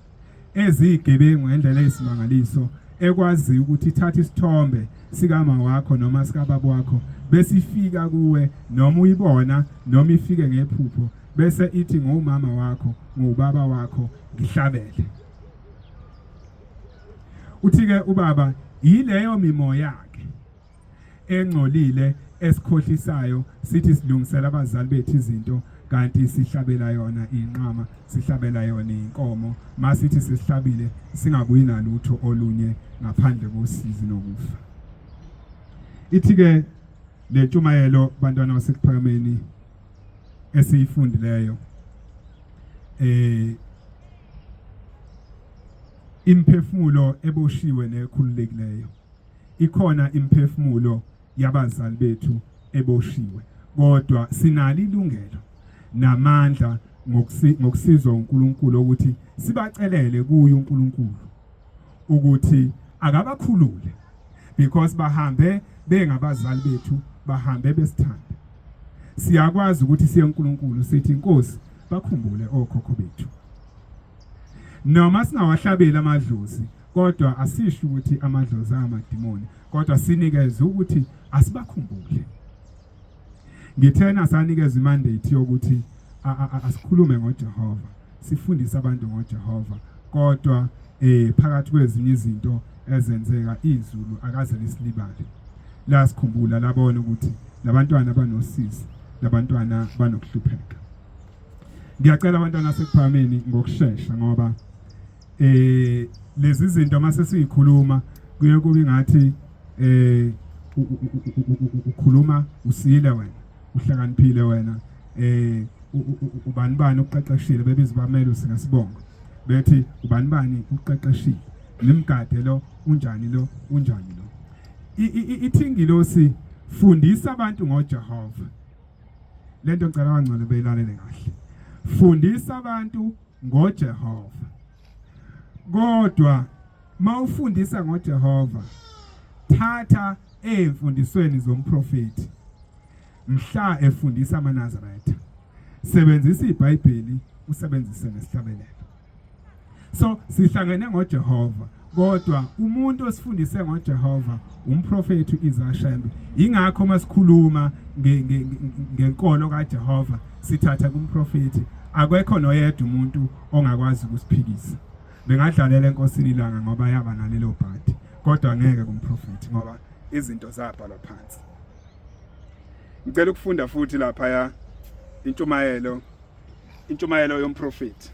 ezigebengu ngendlela eyisimangaliso ekwazi ukuthi ithatha isithombe sikama wakho noma sikababa wakho bese ifika kuwe noma uyibona noma ifike ngephupho bese ithi ngomama wakho ngubaba wakho ngihlabele uthi-ke ubaba yileyo mimoya yakhe engcolile esikhohlisayo sithi silungisela abazali bethu izinto kanti sihlabela yona inqama sihlabela yona inkomo masithi sesihlabile singabuyi nalutho olunye ngaphandle kosizi nokufa ithi-ke le ntshumayelo bantwana basekuphakameni esiyifundileyo imphefumulo eboshiwe nekhululekileyo ikhona imphefumulo yabazali bethu eboshiwe kodwa sinalo ilungelo namandla ngokusizwa uNkulunkulu ukuthi sibacelele kuye uNkulunkulu ukuthi akabakhulule because bahambe bengabazali bethu bahambe besithanda siyakwazi ukuthi siye uNkulunkulu sithi Nkosi bakhumbule okhokho bethu noma singawahlabela amadlozi kodwa asisho ukuthi amadlozi amademoni kodwa sinikeze ukuthi asibakhumbule ngithena sanikeza imandate yokuthi asikhulume ngoJehova sifundise abantu ngoJehova kodwa phakathi kwezinye izinto ezenzeka izulu akaze lisilibale la sikhumbula labona ukuthi labantwana banosizi labantwana banokuhlupheka ngiyacela abantwana basekuphakameni ngokusheshsha ngoba lezi zinto mase siyikhuluma kuye kube ngathi ukhuluma usile wena uhlakaniphile wena ubani uqeqeshile bebiza bamele usingasibonga bethi ubani uqeqeshile nemgade lo unjani lo ithingilosi fundisa abantu ngoJehova lento ngicela kangcono beyilalele kahle fundisa abantu ngoJehova kodwa mawufundisa ngoJehova thatha emfundisweni zomprofeti mhla efundisa amaNazaretha sebenzisa iBhayibheli usebenzise nesihlabelelo so sihlangene ngoJehova kodwa umuntu osifundise ngoJehova umprofeti uIzashembe ingakho masikhuluma ngenkolo kaJehova sithatha kumprofeti akwekho noyedwa umuntu ongakwazi ukusiphikisa bengadlalela enkosini ilanga ngoba yaba nalelo bhadi kodwa ngeke kumprofeti ngoba izinto zabhalwa phansi ngicela ukufunda futhi lapha ya intshumayelo yomprofeti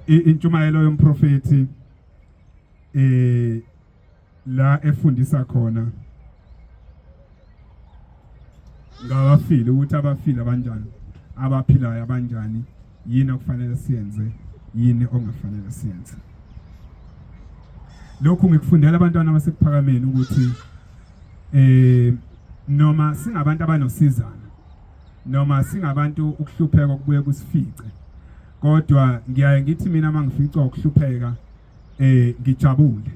intshumayelo yomprofeti la efundisa khona ngabafile ukuthi abafile abanjani abaphilayo abanjani yini okufanele siyenze yini ongafanele siyenze lokhu ngikufundela abantwana basekuphakameni ukuthi noma singabantu abanosizana noma singabantu ukuhlupheka okubuye kusifice kodwa ngiyaye ngithi mina mangifica ukuhlupheka ngijabule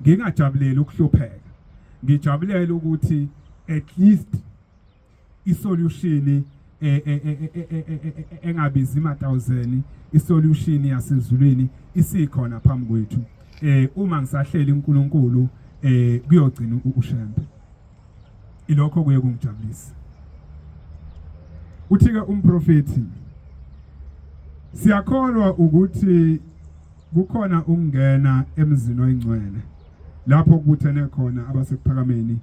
ngingajabuleli ukuhlupheka ngijabulela ukuthi at least isolution engabizi ima-1000 isolution yasezulwini isikhona phambi kwethu uma ngisahlela uNkulunkulu kuyogcina ukushemba ilokho kuye kungijabulisa uthi ke umprofeti siyakholwa ukuthi kukhona ukungena emzini oyingcwele lapho kubuthene khona abasekuphakameni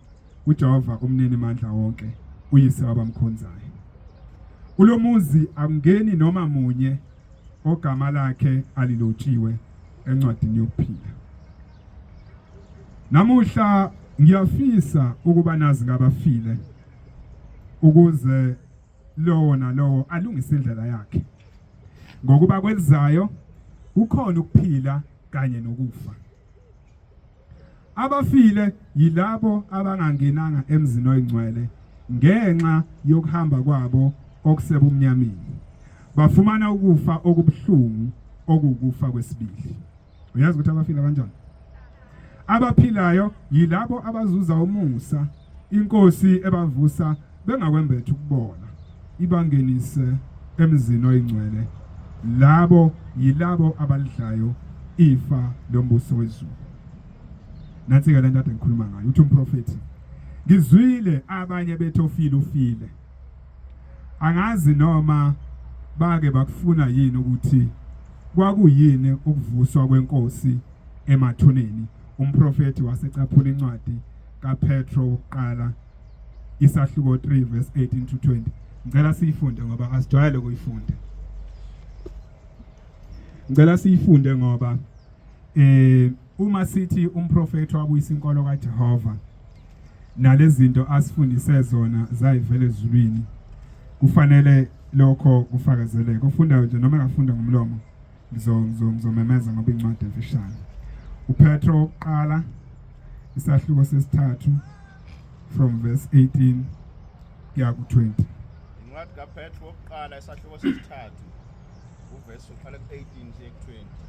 uJehova umnini mandla wonke uyise wabamkhonzayo ulomuzi angeni noma munye ogama lakhe alilotshiwe encwadini yokuphila namuhla ngiyafisa ukuba nazi ngabafile ukuze lowo nalowo alungise indlela yakhe ngokuba kwelizayo kukhona ukuphila kanye nokufa abafile yilabo abangangenanga emzini oyingcwele ngenxa yokuhamba kwabo okuseba umnyameni bafumana ukufa okubuhlungu okukufa kwesibili uyazi ukuthi abafile kanjani abaphilayo yilabo abazuza umusa inkosi ebavusa bengakwembethe ukubona ibangenise emzini oyingcwele labo yilabo abalidlayo ifa lombuso wezulu nansi ke lento engikhuluma ngayo uthi umprofeti ngizwile abanye bethofile ufile angazi noma bake bakufuna yini ukuthi kwakuyini ukuvuswa kwenkosi emathuneni umprofeti wasecaphula incwadi kaPetro oqala isahluko 3 verse 18 to 20 ngicela siyifunde ngoba asijwayele ukuyifunda ngicela siyifunde ngoba uma sithi umprofeti wabuyisa inkolo kaJehova nalezi zinto asifundise zona zayivele ezulwini kufanele lokho kufakazeleke ufunda nje noma ngafunda ngomlomo ngizomemeza ngoba incwadi emfishane uPetro oqala isahluko sesithathu from verse 18 kuya ku20 incwadi kaPetro oqala isahluko sesithathu uverse uqala ku18 kuya ku20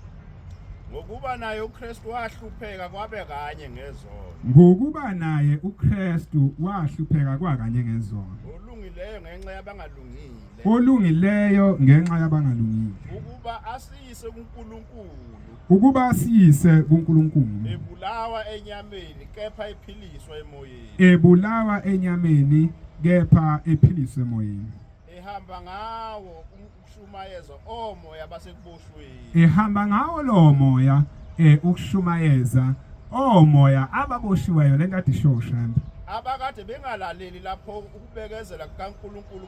ngokuba naye uKristu wahlupheka kwabe kanye ngezono ngokuba naye uKristu wahlupheka kwakanye ngezono olungileyo ngenxa yabangalungile olungileyo ngenxa yabangalungile ukuba asiyise kuNkulunkulu ebulawa enyameni kepha ephiliswa emoyeni ebulawa enyameni kepha ephiliswa emoyeni ehamba ngawo ukushumayeza omoya basekuboshweni ehamba ngawo lo moya ukushumayeza omoya ababoshiweyo lento ade shosha abakade bengalaleli lapho ukubekezela kaNkulunkulu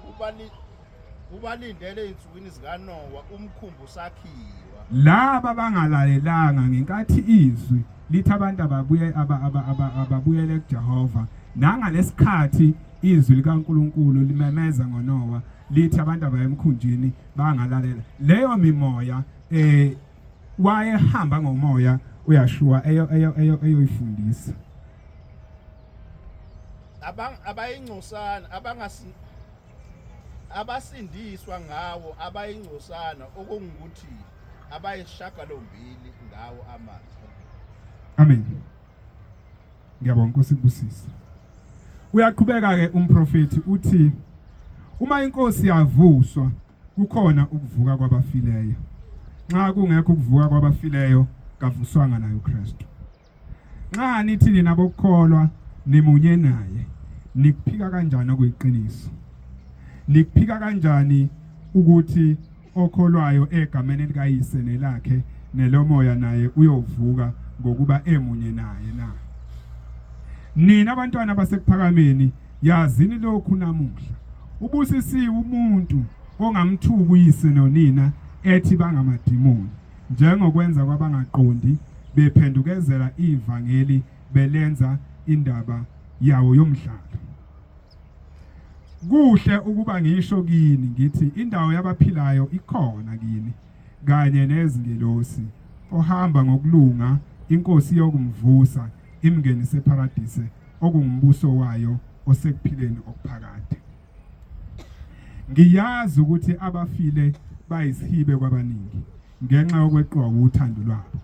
kubalindele izinsukwini zikaNoah umkhumbu sakhiwa laba bangalalelanga ngenkathi izwi lithi abantu ababuyele kuJehova nangalesikhathi izwi likaNkulunkulu limemeza ngoNoah lithi abantu abayemkhunjini bangalalela leyo mimoya wayehamba ngomoya uyashuwa eyoyifundisa abayingcosana abasindiswa ngawo abayingcosana okungukuthi abayishagalombili ngawo amanzi amen ngiyabonga Nkosi kubusisa uyaqhubeka ke umprofeti uthi uma inkosi yavuswa kukhona ukuvuka kwabafileyo nxa kungekho ukuvuka kwabafileyo kavuswanga nayo uKristu nxa nithi nina bokukholwa nimunye naye nikuphika kanjani okuyiqiniso nikuphika kanjani ukuthi okholwayo egameni likayise nelakhe nelomoya naye uyovuka ngokuba emunye naye na nina abantwana basekuphakameni yazini lokhu namuhla ubusisiwe umuntu ongamthuka uyise nonina ethi bangamadimoni njengokwenza kwabangaqondi bephendukezela ivangeli belenza indaba yawo yomdlalo kuhle ukuba ngisho kini ngithi indawo yabaphilayo ikhona kini kanye nezingelosi ohamba ngokulunga inkosi yokumvusa imngenise eparadise okungumbuso wayo osekuphileni okuphakade ngiyazi ukuthi abafile bayisihibe kwabaningi ngenxa yokweqiwa uthando lwabo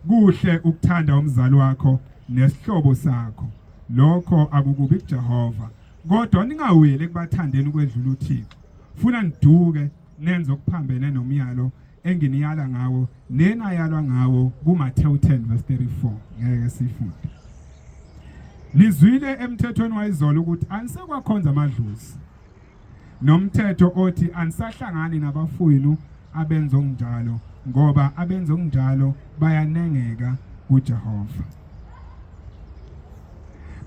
kuhle ukuthanda umzali wakho nesihlobo sakho lokho akukubi kuJehova kodwa ningaweli ekubathandeni ukwedlula uThixo funa niduke nenze okuphambene nomyalo enginiyala ngawo nenayalwa ngawo kuMateyu 10:34 ngeke sifunde nizwile emthethweni wayizolo ukuthi anisekwakhonza amadlozi nomthetho othi anisahlangani nabafowenu abenza okunjalo ngoba abenza okunjalo bayanengeka kuJehova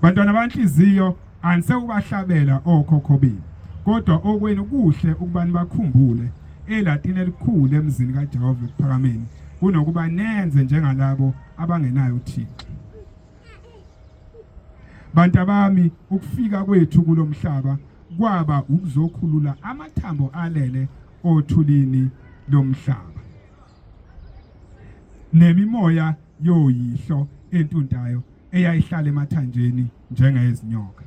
bantwana banhliziyo anisekubahlabela okhokho benu kodwa okwenu kuhle ukubani bakhumbule elatini elikhulu emzini kaJehova ekuphakameni kunokuba nenze njengalabo abangenayo uThixo bantu bami ukufika kwethu kulomhlaba kwaba ukuzokhulula amathambo alele othulini lomhlaba nemimoya yoyihlo entuntayo eyayihlala emathanjeni njengezinyoka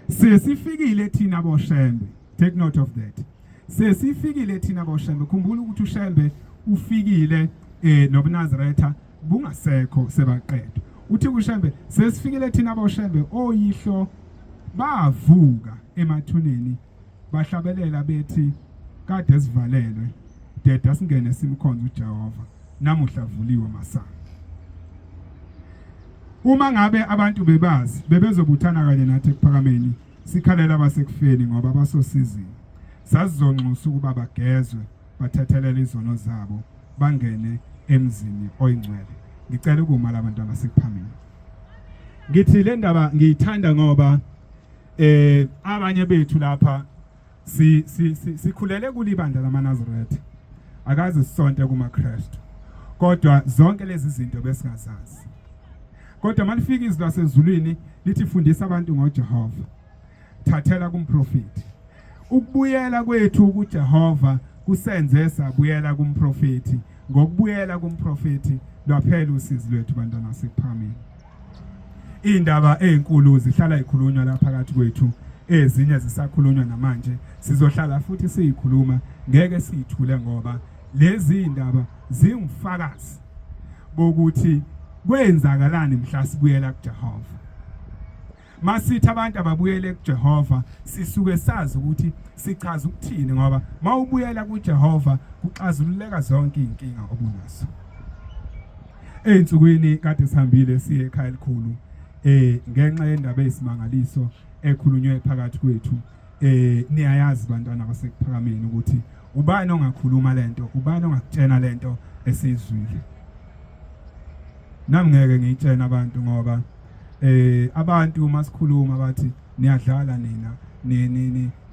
sesifikile thina boshembe take note of that sesifikile thina boshembe khumbula ukuthi ushembe ufikile nobuNazaretha bungasekho sebaqedwa uthi kushembe sesifikile thina boshembe oyihlo bavuka emathuneni bahlabelela bethi kade sivalelwe deda singene simkhonza uJehova namuhla vuliwe masango uma ngabe abantu bebazi bebezobuthana kanye nathi ekuphakameni sikhalela abasekufeni ngoba basosizini sazizonxusa ukuba bagezwe bathathelele izono zabo bangene emzini oyingcwele ngicela ukuma labantu abasekuphameni ngithi le ndaba ngiyithanda ngoba abanye bethu lapha sikhulele kulibandla lamaNazaretha akaze sisonte kumaKristu kodwa zonke lezi zinto besingazazi kodwa malifika izwi lasezulwini lithi fundisa abantu ngoJehova thathela kumprofeti ukubuyela kwethu kuJehova kusenze sabuyela kumprofeti ngokubuyela kumprofeti lwaphela usizi lwethu bantwana basekuphameni indaba ezinkulu zihlala ikhulunywa lapha phakathi kwethu ezinye zisakhulunywa namanje sizohlala futhi siyikhuluma ngeke siyithule ngoba lezi indaba zingufakazi bokuthi kwenzakalani mhla sibuyela kuJehova masithi abantu ababuyele kuJehova sisuke sazi ukuthi sichaza ukuthini ngoba mawubuyela kuJehova kuxazululeka zonke inkinga obunazo einsukwini kade sihambile siye ekhaya elikhulu ngenxa yendaba ezisimangaliso ekhulunywe phakathi kwethu niyayazi bantwana basekuphakameni ukuthi ubani ongakhuluma lento ubani ongakutshena lento esizwile nami ngeke ngitshena abantu ngoba abantu masikhuluma bathi niyadlala nina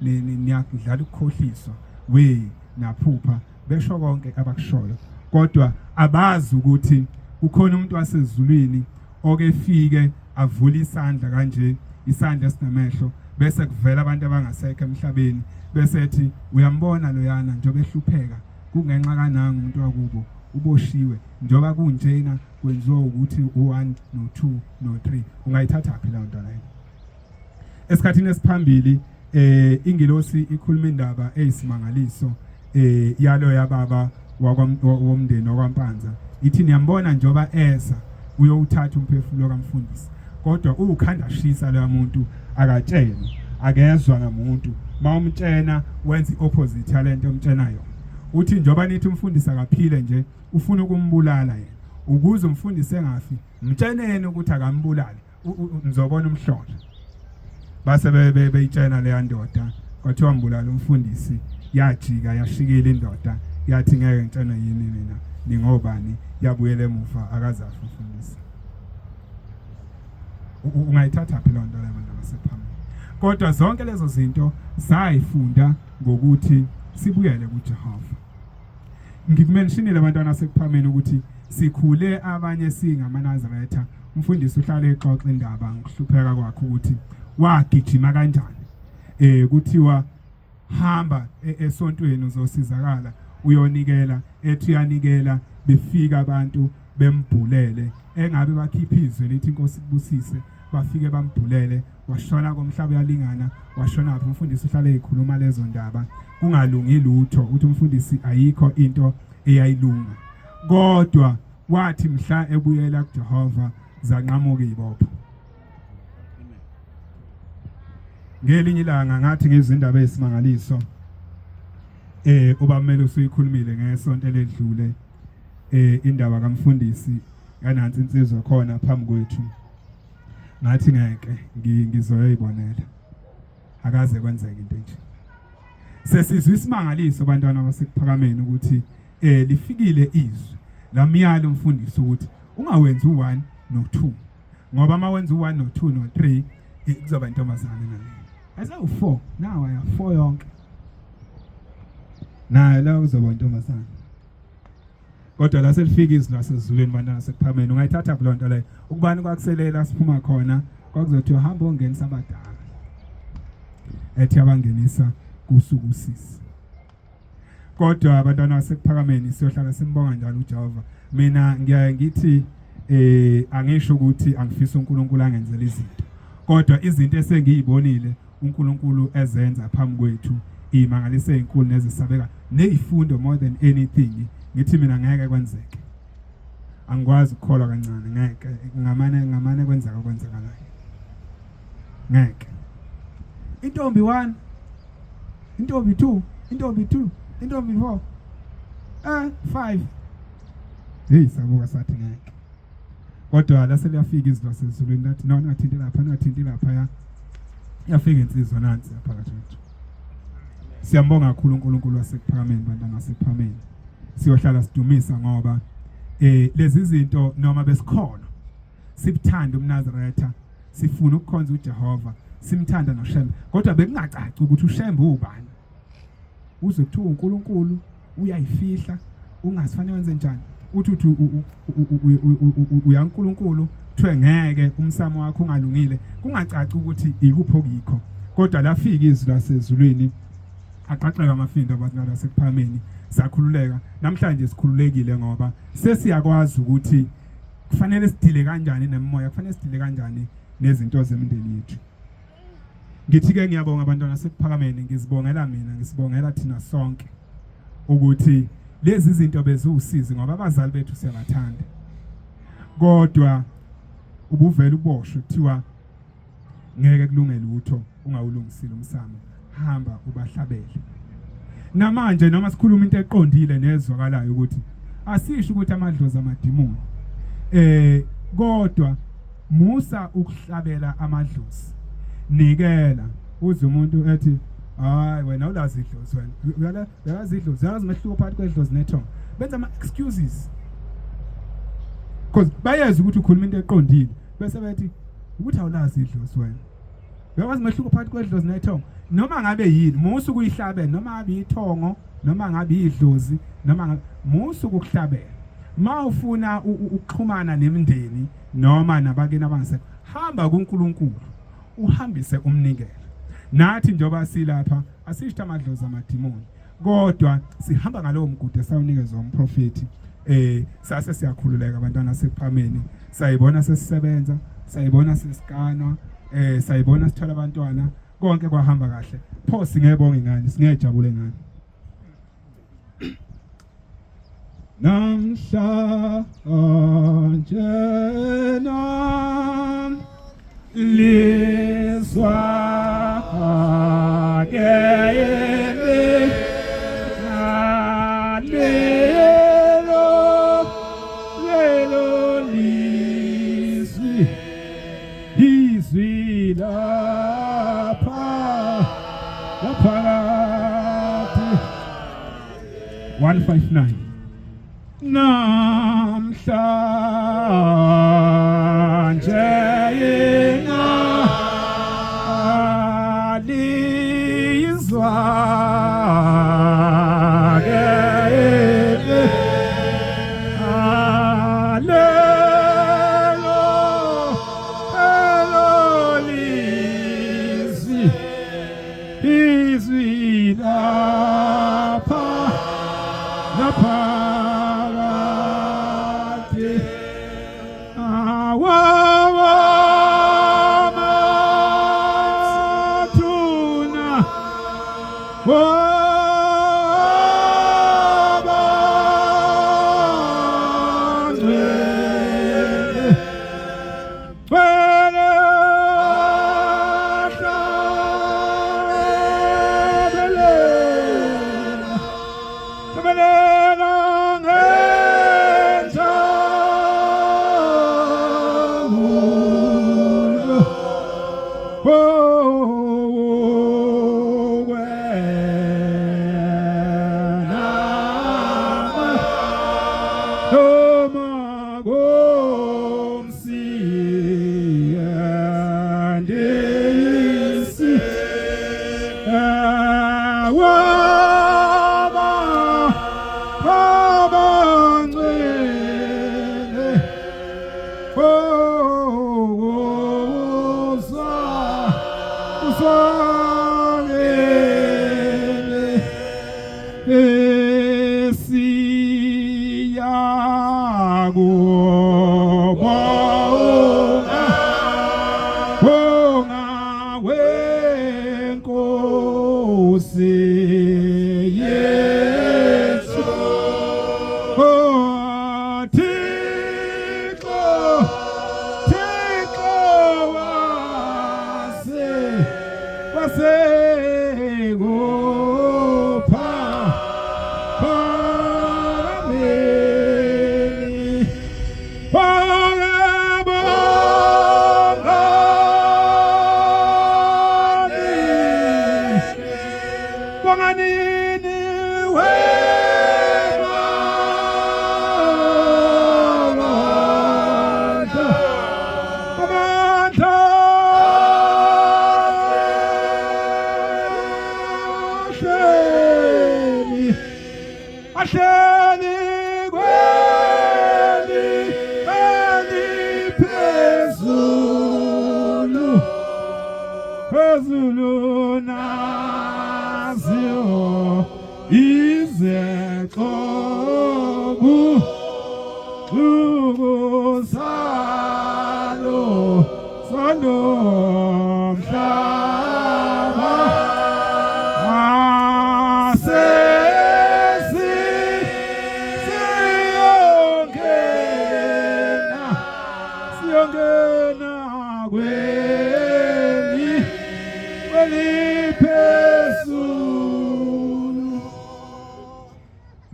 niyadlala ukukhohliswa we naphupha besho konke abakushoyo kodwa abazi ukuthi ukhona umuntu wasezulwini okefike avula isandla kanje isandla esinamehlo bese kuvela abantu abangasekho emhlabeni bese ethi uyambona loyana njobe ehlupheka kungenxa kananga umuntu wakubo uboshiwe njoba kunjena kwenziwa ukuthi u1 no2 no3 ungayithatha phi la nto leyo esikhathini esiphambili ingilosi ikhuluma indaba eyisimangaliso yalo yababa womndeni wakwaMpanza ithi niyambona njoba eza uyowuthatha umphefumulo kaMfundisi kodwa ukhanda shisa lo muntu akatshena akezwa ngamuntu mawumtshena wenza iopposite talent omtshena yona uthi njoba nithi umfundisi akaphile nje ufuna ukumbulala yena ukuze umfundisi engafi mtsheneni ukuthi akambulali nizobona umhlolo base beyitshena le ndoda kwathiwa mbulala umfundisi yajika yashikela indoda yathi ngeke ngitshena yini mina ningobani yabuyela emuva akazafi umfundisi ungayithatha phela into leyo abantu abasephambili kodwa zonke lezo zinto sayifunda ngokuthi sibuyele kuJehova ngikumentionile abantwana asekuphameni ukuthi sikhule abanye singamaNazaretha umfundisi uhlala exoxa indaba ngihlupheka kwakhe ukuthi wagijima kanjani kuthiwa hamba esontweni uzosizakala uyonikela ethi uyanikela befika abantu bembulele engabe bakhipha izwi lithi inkosi kubusise bafike bambulele washona komhlaba uyalingana washona apho umfundisi uhlale ekhuluma lezo ndaba kungalungi lutho uthi umfundisi ayikho into eyayilunga kodwa wathi mhla ebuyela kuJehova zanqamuka izibopho ngelinye ilanga ngathi ngizindaba ezisimangaliso ubameli usuyikhulumile ngesonto ledlule indaba kaMfundisi yanansi insizwa khona phambi kwethu ngathi ngeke ngizoyibonela akaze kwenzeke into nje sesizwe isimangaliso abantwana basekuphakameni ukuthi lifikile izwi lamiyala umfundisi ukuthi ungawenzi u1 no2 ngoba uma wenza u1 no2 no3 kuzoba intombazana ngale ase u4 now aya 4 yonke naye la kuzoba intombazana kodwa la selifika izwi lasezulwini bantwana sekuphameni ungayithatha kuloo nto leyo ukubani kwakuselela siphuma khona kwakuzothi uhamba ongenisa abadala ethi abangenisa kusuku sisi kodwa abantwana basekuphakameni siyohlala simbonga njalo uJehova mina ngiyaye ngithi angisho ukuthi angifisa uNkulunkulu angenzele izinto kodwa izinto esengiyibonile uNkulunkulu ezenza phambi kwethu imangaliso ezinkulu nezisabeka nezifundo more than anything ngithi mina ngeke kwenzeke angikwazi ukukholwa kancane ngeke ngamane kwenzakalayo ngeke intombi 1 intombi 2 intombi 2 intombi 4 5 hey sabuka sathi ngeke kodwa la seliyafika izwi lasezulwini lathi nona athinti lapha ya yafika insizwa nansi phakathi kwethu siyambonga kakhulu uNkulunkulu wasekuphakameni bantwana basekuphakameni siyohlala sidumisa ngoba lezi zinto noma besikhona sibuthanda umNazaretha sifuna ukukhonza uJehova simthanda noShembe kodwa bekungacaci ukuthi uShembe ubani uze kuthiwa uNkulunkulu uyayifihla ungasifanele wenze njani uthi uyaNkulunkulu kuthiwe ngeke umsamo wakho ungalungile kungacaci ukuthi ikupho kikho kodwa lafika izwi lasezulwini aqaqeka amafindo abantwana basekuphameni sakhululeka namhlanje sikhululekile ngoba sesiyakwazi ukuthi kufanele sidile kanjani nemoya kufanele sidile kanjani nezinto zemindeni yethu ngithi ke ngiyabonga abantwana basekuphakameni ngizibongela mina ngisibongela thina sonke ukuthi lezi zinto bezusizi ngoba abazali bethu siyabathanda kodwa ubuvela uboshwe kuthiwa ngeke kulungele utho ungawulungisile umsamo hamba ubahlabele namanje noma sikhuluma into eqondile nezwakalayo ukuthi asisho ukuthi amadlozi amadimoni kodwa musa ukuhlabela amadlozi nikela uze umuntu ethi hayi wena ulazi idlozi wena uyazi idlozi yazi mehluko phakathi kwedlozi nethonga benza ama excuses because bayazi ukuthi ukhuluma into eqondile bese bethi ukuthi awulazi idlozi wena uyazi mehluko phakathi kwedlozi nethonga noma ngabe yini musu kuyihlabela noma ngabe ithongo noma ngabe idlozi noma musu ukuhlabela mawufuna ukuxhumana nemindeni noma nabakeni abangasekho hamba kuNkulunkulu uhambise umnikelo nathi njoba silapha asishita amadlozi amadimoni kodwa sihamba ngalowo mgudu esawunikezwa umprofeti sase siyakhululeka abantwana sekuphameni sayibona sesisebenza sayibona sesikanwa sayibona sithola abantwana konke kwahamba kahle pho singebonga ngani singejabule ngani namhla njena liswa kayebe lelo lizwi lapha 159 namhlanje yena alizwa izwi lapha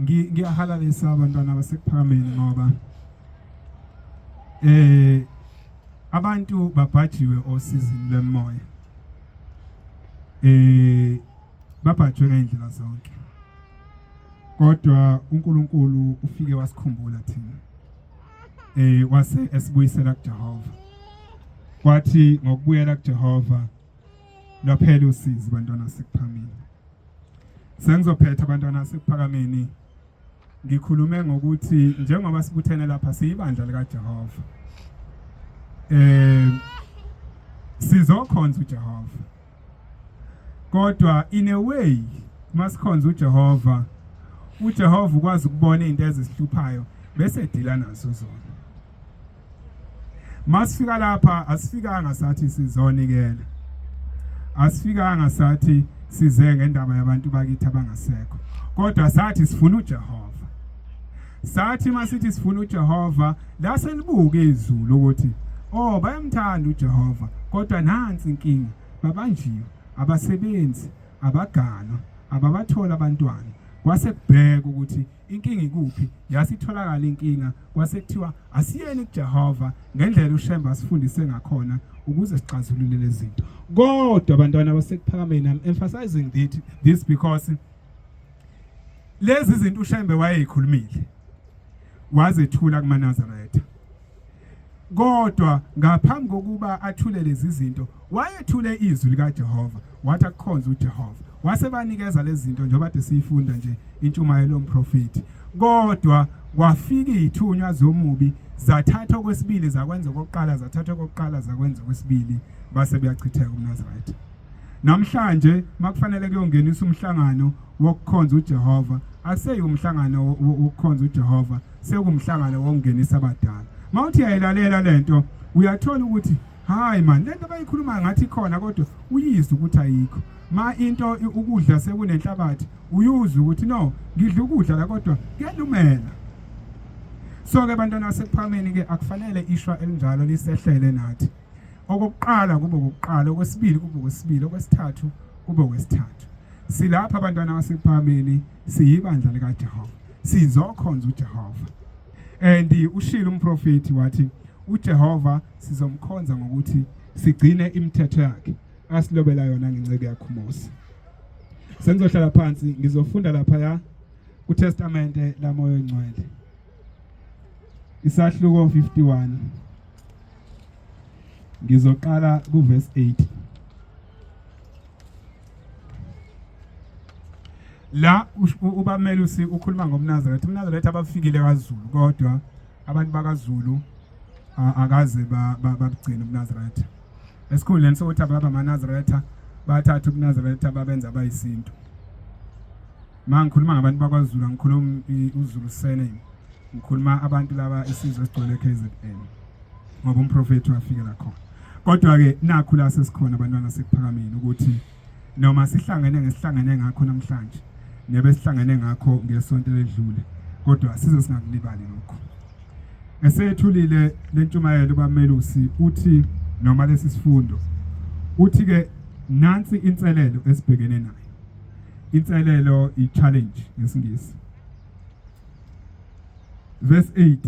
Ngiyahalalisa abantwana basekuphakameni ngoba abantu babhajiwe osizini lemoya babhajwe ngendlela zonke kodwa uNkulunkulu ufike wasikhumbula thina wase esibuyisela kuJehova kwathi ngokubuyela kuJehova laphela usizi abantwana basekuphakameni sengizophetha abantwana basekuphakameni ngikhulume ngokuthi njengoba sibuthene lapha siyibandla lika Jehova sizokhonza uJehova kodwa in a way masikhonza uJehova ukwazi ukubona izinto ezisihluphayo bese edila nazo zona masifika lapha asifikanga sathi sizonikela asifikanga sathi size ngendaba yabantu bakithi abangasekho kodwa sathi sifuna uJehova sathi masithi sifuna uJehova la selibuke izulu ukuthi bayamthanda uJehova kodwa nansi inkinga babanjiwe abasebenzi abagana ababathola abantwana kwase kubheka ukuthi inkinga ikuphi yasitholakala inkinga kwase kuthiwa asiyeni kuJehova ngendlela uShemba asifundise ngakhona ukuze sixazulule lezi zinto kodwa abantwana basekuphakameni I'm emphasizing this because lezi zinto uShembe wayeyikhulumile wazethula kumaNazaretha kodwa ngaphambi kokuba athule lezi zinto wayethule izwi likaJehova wathi akukhonza uJehova wasebanikeza lezi zinto njengoba kade siyifunda nje intshumayelo yomprofeti kodwa kwafika izithunywa zomubi zathatha okwesibili zakwenza okokuqala zathatha okokuqala zakwenza okwesibili base beyachitheka kuNazaretha namhlanje makufanele kuyongenisa umhlangano wokukhonza uJehova akuseyi umhlangano wokukhonza uJehova sekumhlangano wokungenisa abadala mawuthi yayilalela lento uyathola ukuthi hayi man lento bayikhuluma ngathi khona kodwa uyizwa ukuthi ayikho ma into ukudla sekunenhlabathi uyuzwa ukuthi no ngidla ukudla la kodwa kuyalumela so ke bantwana basekuphakameni ke akufanele ishwa elinjalo lisehlele nathi okokuqala kube okokuqala okwesibili kube okwesibili okwesithathu kube okwesithathu silapha abantwana basekuphakameni siyibandla likaJehova sizokhonza uJehova and ushilo umprofeti wathi uJehova sizomkhonza ngokuthi sigcine imithetho yakhe asilobela yona ngenceke yakhe uMose sengizohlala phansi ngizofunda lapha kuTestamente lamoya ongcwele isahluko 51 ngizoqala kuverse 8 la ubamelusi ukhuluma ngomNazaretha uMnazaretha abafikile kwaZulu kodwa abantu bakaZulu akaze babugcina uMnazaretha esikhundleni sokuthi ababa amaNazaretha bathatha uNazaretha babenza abayisinto. Mangikhuluma ngabantu bakwaZulu, ngikhuluma uZulu surname. Ngikhuluma abantu laba isizwe sigcwele KZN. Ngoba umprofeti wafika la khona. Kodwa ke nakho la sesikhona abantwana sekuphakameni ukuthi noma sihlangene ngesihlangene ngakho namhlanje nebe sihlangene ngakho ngesonto ledlule kodwa sizo singakulibali lokho. Esethulile lentshumayelo bamelusi uthi noma lesi sifundo uthi ke nansi inselelo esibhekene nayo. Inselelo i-challenge ngesingisi. Verse 8.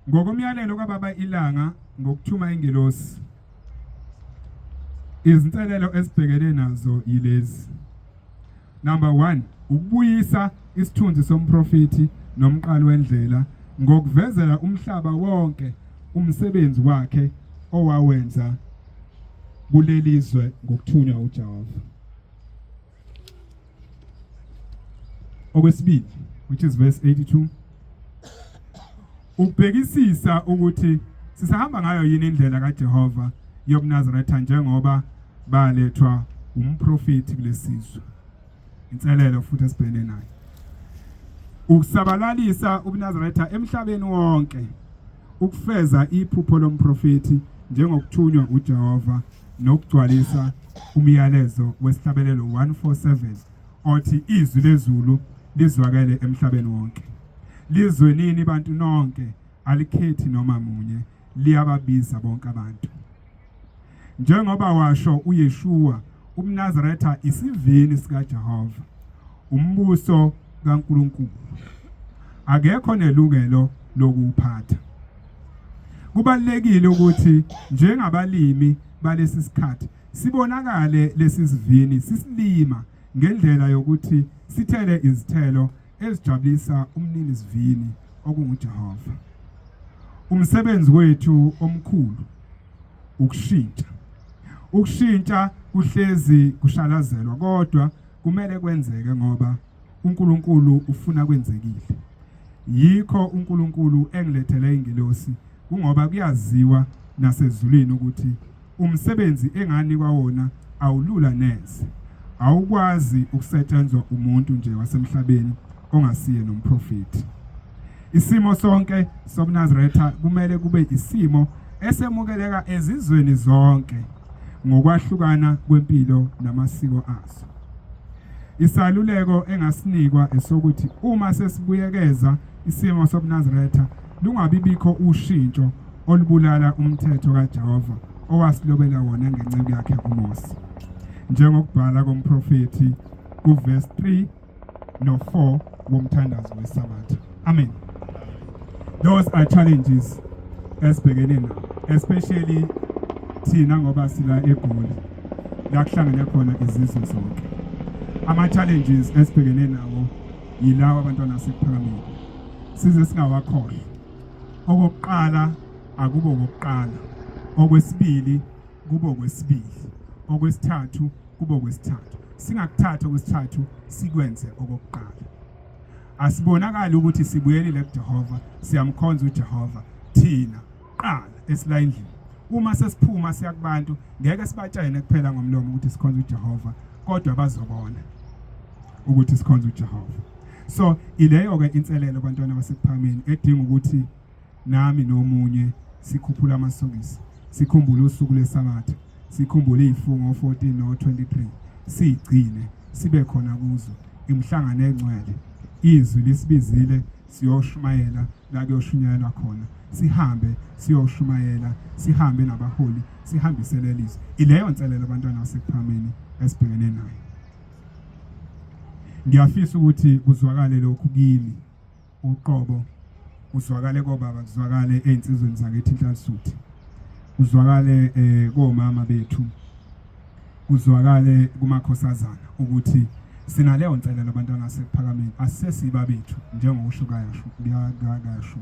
Ngokomyalelo kaBaba ilanga ngokuthuma ingelosi. Izinselelo esibhekene nazo yilezi. Number 1, ukubuyisa isithunzi somprofeti nomqalo wendlela ngokuvezela umhlaba wonke umsebenzi wakhe owawenza kulelizwe ngokuthunywa uJehova. Okwesibili, which is verse 82. Ukubhekisisa ukuthi sisahamba ngayo yini indlela kaJehova yobuNazaretha njengoba balethwa umprofeti kulesizwe. Inselelo futhi esibhekene nayo. Ukusabalalisa ubuNazaretha emhlabeni wonke. Ukufeza iphupho lomprofeti njengokuthunywa uJehova nokugcwalisa umyalezo wesihlabelelo 147 othi izwi lezulu lizwakele emhlabeni wonke. Lizwe nini bantu nonke alikhethi noma munye liyababiza bonke abantu. Njengoba washo uYeshua ubuNazaretha isivini sikaJehova, umbuso kaNkulunkulu. Akekho nelungelo lokuphatha. Kubalekile ukuthi njengabalimi balesi sikhathi sibonakale lesi sivini sisilima ngendlela yokuthi sithele izithelo ezijabulisa umnini sivini okunguJehova. Umsebenzi wethu omkhulu ukushintsha. Ukushintsha kuhlezi kushalazelwa kodwa kumele kwenzeke ngoba uNkulunkulu ufuna kwenzekile. Yikho uNkulunkulu engilethele ingelosi kungoba kuyaziwa nasezulwini ukuthi umsebenzi enganikwa wona awulula neze. Awukwazi ukusetshenzwa umuntu nje wasemhlabeni ongasiye nomprofeti. Isimo sonke sobuNazaretha kumele kube isimo esemukeleka ezizweni zonke ngokwahlukana kwempilo namasiko aso. Isaluleko engasinikwa esokuthi uma sesibuyekeza isimo sobuNazaretha lungabibikho ushintsho olubulala umthetho kaJehova owasilobela wona ngencebo yakhe uMose. Njengokubhala komprofeti kuverse 3 no4 womthandazo weSabatha. Amen. Those are challenges esibhekene nazo, especially thina ngoba sila eGoli la kuhlangene khona izizwe zonke. Ama challenges esibhekene nawo yilawo abantwana basephakameni. Size singawakhohlwa. Okokuqala akubo okokuqala. Okwesibili kubo okwesibili. Okwesithathu kubo okwesithathu. Singakuthatha okwesithathu sikwenze okokuqala. Asibonakala ukuthi sibuyelile kuJehova, siyamkhonza uJehova thina qala esilayindlini. Uma sesiphuma siya kubantu ngeke sibatshene kuphela ngomlomo ukuthi sikhonza uJehova, kodwa bazobona ukuthi sikhonza uJehova. So ileyo ke inselelo abantwana basephameni edinga ukuthi nami nomunye sikhuphula amasokisi, sikhumbule usuku leSabatha, sikhumbule izifungo 14 no 23, sigcine sibe khona kuzo imhlangano engcwele. Izwi lisibizile siyoshumayela la kuyoshunyelwa khona. Sihambe siyoshumayela, sihambe nabaholi, sihambisele ilizwi. Ileyo nselelo abantwana basephameni esibhekene nayo. Ngiyafisa ukuthi kuzwakale lokhu kimi uqobo, kuzwakale kobaba, kuzwakale einsizweni zakithi inhlansuthi, kuzwakale komama bethu, kuzwakale kumakhosazana ukuthi sinaleyo nselelo abantwana basephakameni. Asesiba bethu njengokushuka yasho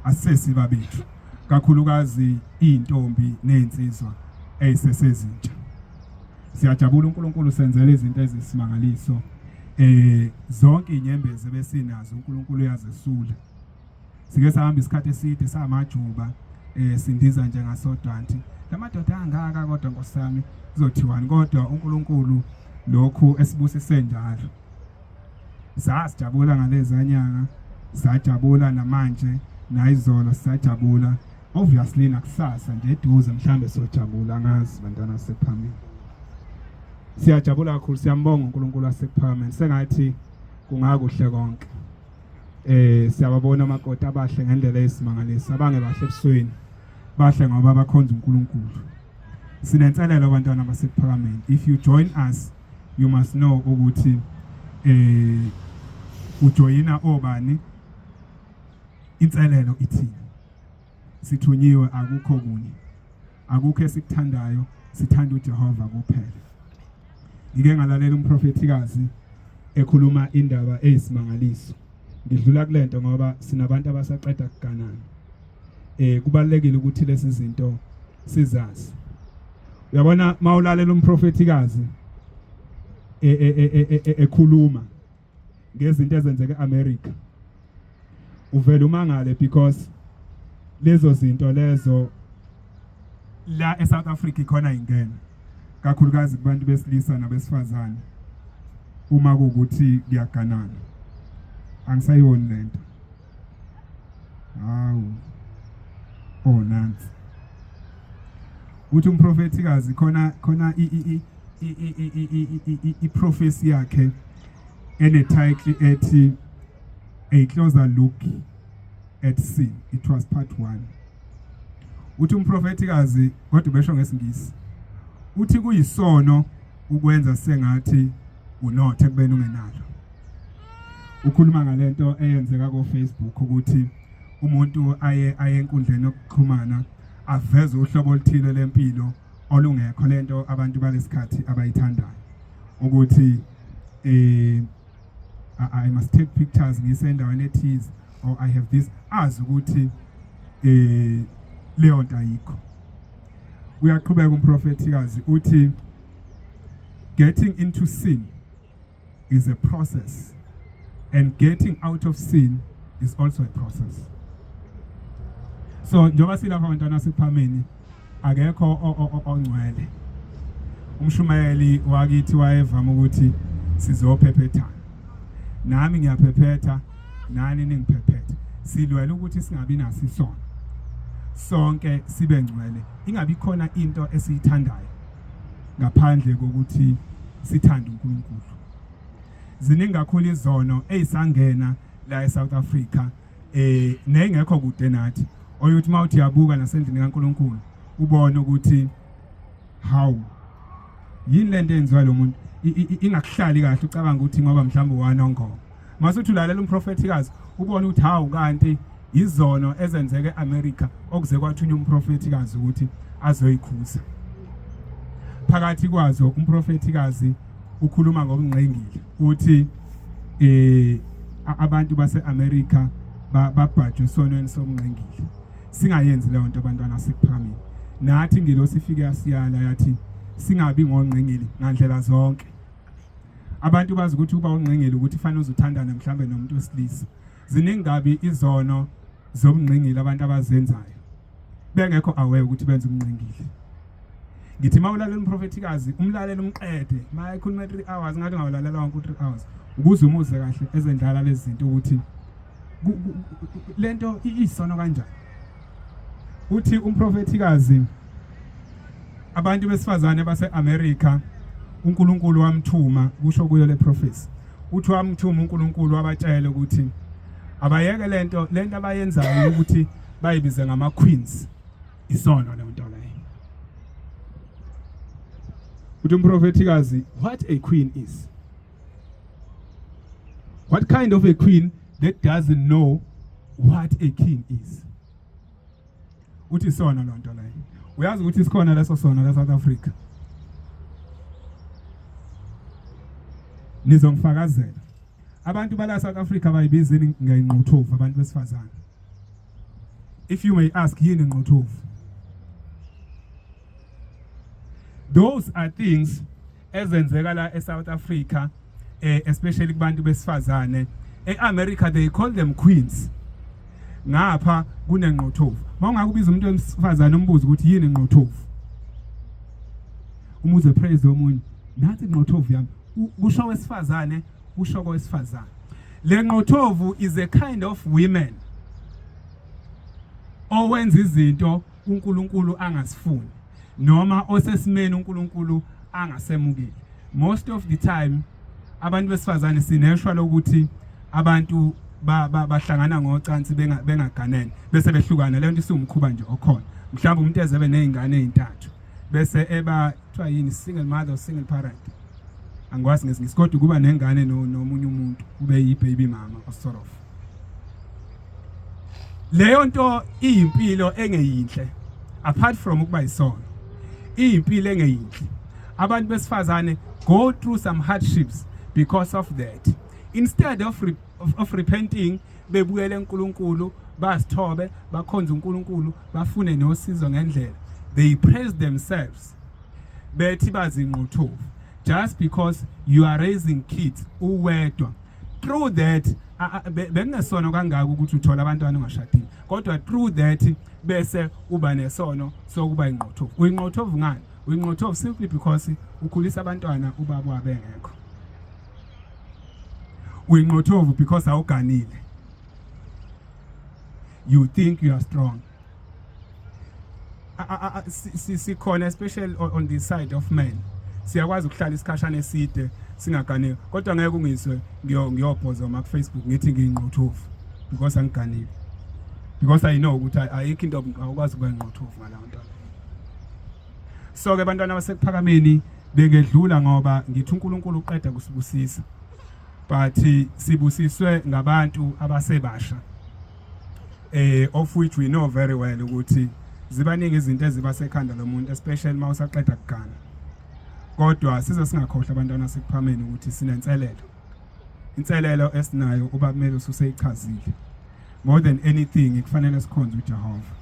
asesiba bethu kakhulukazi intombi nezinsizwa ezisesezintsha. Siyajabula uNkulunkulu senzele izinto ezisimangaliso. Zonke inyembezi besinazo uNkulunkulu uyazisula. Sike sahamba isikhathi eside samajuba sindiza njengasodanti, lamadoda angaka kodwa nkosami kuzothiwani kodwa uNkulunkulu lokhu esibusise njalo sasijabula ngalezi nyanga sajabula namanje nayizolo sajabula obviously nakusasa nje eduze mhlambe sojabula ngazi bantwana sephambili siyajabula kakhulu siyambonga uNkulunkulu wasephambili sengathi kungakuhle konke siyababona amakoti abahle ngendlela esimangaliso abange bahle ebusweni bahle ngoba bakhonza uNkulunkulu sinenselelo abantwana basephakameni if you join us you must know ukuthi ujoyina obani inselelo ithini sithunyiwe akukho kunye akukho esikuthandayo sithanda uJehova kuphela ngike ngalalela umprofetikazi ekhuluma indaba eyisimangaliso ngidlula kulento ngoba sinabantu abasaqeda kuganana kubalekile ukuthi lezi zinto sizazi uyabona mawulalela umprofetikazi ekhuluma ngezinto ezenzeka eAmerica uvela umangale because lezo zinto lezo la eSouth Africa ikhona ingena kakhulukazi kubantu besilisa nabesifazane uma kuukuthi kuyaganana angisayiboni lento hawu nansi uthi umprofetikazi khona i-prophecy yakhe ene title ethi A Closer Look at Sin. It was part 1. Uthi umprofetikazi kodwa besho ngesingisi uthi kuyisono ukwenza sengathi unothe kubeni ungenalo ukhuluma ngalento eyenzeka ku Facebook ukuthi umuntu aye enkundleni yokuxhumana aveze uhlobo oluthile lempilo olungekho lento abantu balesikhathi abayithandayo ukuthi I must take pictures ngisendaweni ethize or I have this azi ukuthi leyo nto ayikho uyaqhubeka umprofetikazi uthi getting into sin is a process and getting out of sin is also a process. So njengoba silapha abantwana siphameni akekho ongcwele umshumayeli wakithi wayevama ukuthi sizophephethana nami ngiyaphephetha nani ningiphephethe silwela ukuthi singabi naso isono sonke sibe ngcwele ingabi khona into esiyithandayo ngaphandle kokuthi sithande uNkulunkulu ziningi kakhulu izono ezisangena la eSouth Africa nengekho kude nathi oyuthi mawuthi yabuka nasendlini kaNkulunkulu ubone ukuthi how yini lento enziwa lo muntu ingakuhlali kahle ucabanga ukuthi ngoba mhlawumbe wanongo masuthi ulalela umprofetikazi ubone ukuthi hawu kanti izono ezenzeke eAmerica okuze kwathunywa umprofetikazi ukuthi azoyikhuza phakathi kwazo umprofetikazi ukhuluma ngobungqengile uthi abantu baseAmerica babhajwe sonweni sobungqengile singayenzi leyo nto abantwana sikuphamile nathi ngilo sifike asiyala yathi singabi ngongqengile ngandlela zonke abantu bazi ukuthi uba ongqengile ukuthi fanele uzuthandana mhlambe nomuntu wesilisa ziningabi izono zobungqengile abantu abazenzayo bengekho aware ukuthi benze ubungqengile ngithi mawulalela umprofetikazi umlalela umqede mayikhuluma 3 hours ngathi ngawulalela wonke 3 hours ukuze umuze kahle ezendlala lezi zinto ukuthi lento isono kanjani uthi umprofetikazi abantu besifazane baseAmerica uNkulunkulu wamthuma kusho kuyo le prophecy uthi wamthuma uNkulunkulu wabatshela ukuthi abayeke lento abayenzayo ukuthi bayibize ngama queens isono le nto leyo uthi umprofetikazi what a queen is what kind of a queen that doesn't know what a king is uthi isono le nto leyo uyazi ukuthi sikhona leso sono la South Africa nizongifakazela abantu bala South Africa bayibizini ngengquthovu abantu besifazane if you may ask yini ngquthovu those are things ezenzeka la eSouth Africa especially kubantu besifazane eAmerica they call them queens ngapha kunengqothovu mawungakubiza umuntu wesifazane umbuzo ukuthi yini ingqothovu umuze praise omunye nathi inqothovu yami kusho wesifazane usho kowesifazane. Le nqothovu is a kind of women owenza izinto uNkulunkulu angasifuni noma osesimeni uNkulunkulu angasemukeli. Most of the time abantu besifazane sineshwa lokuthi abantu bahlangana ngocansi bengaganene bese behlukana. Le nto isumkhuba nje okhona. Mhlawumbe umuntu ezebe nezingane ezintathu bese eba kuthiwa yini single mother or single parent. Angikwazi ngesingisi kodwa kuba nengane nomunye umuntu kube yibaby mama or sort of. Leyo nto iyimpilo engeyinhle apart from ukuba isono. Iyimpilo engeyinhle. Abantu besifazane go through some hardships because of that. Instead of repenting bebuyele uNkulunkulu basithobe bakhonza uNkulunkulu bafune nosizo ngendlela, they praise themselves bethi bazinqothovu just because you are raising kids uwedwa. Through that bengesono kangaka ukuthi uthola abantwana ongashadile, kodwa through that bese uba nesono sokuba inqothovu. Uyinqothovu ngani? Uyinqothovu simply because ukhulisa abantwana ubaba wabengekho. Uyinqothovu because awuganile. You think you are strong. Sikhona especially on the side of men. Siyakwazi ukuhlala isikhashana eside singaganile, kodwa ngeke ungiswe ngiyophoza ma Facebook ngithi ngiyinqothovu because angiganile. Because I know ukuthi ayikho into awukwazi ukuba inqothovu ngalawo nto. So ke bantwana basekuphakameni bengedlula ngoba ngithi uNkulunkulu uqeda kusibusisa. But sibusiswe ngabantu abasebasha. Of which we know very well ukuthi zibaningi izinto eziba sekhanda lomuntu, especially mawusaqeda kugana. Kodwa size singakhohlwa abantwana sekuphameni ukuthi sinenselelo. Inselelo esinayo uba kumele ususeyichazile. More than anything kufanele sikhonze uJehova.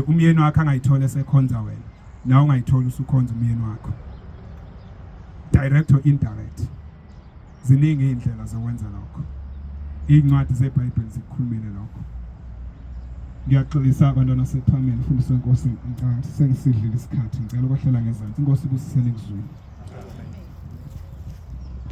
Umyeni wakhe angayithola esekhonza wena, nawe ungayithola usukhonza umyeni wakho. Direct or indirect. Ziningi indlela zokwenza lokho. Incwadi zeBhayibheli zikhulumile lokho. Ngiyaxolisa abantwana sekuphameni, mfundisi wenkosi, sengisidlile isikhathi, ngicela ukwahlala ngezantsi. Inkosi ibusisele kuzulu.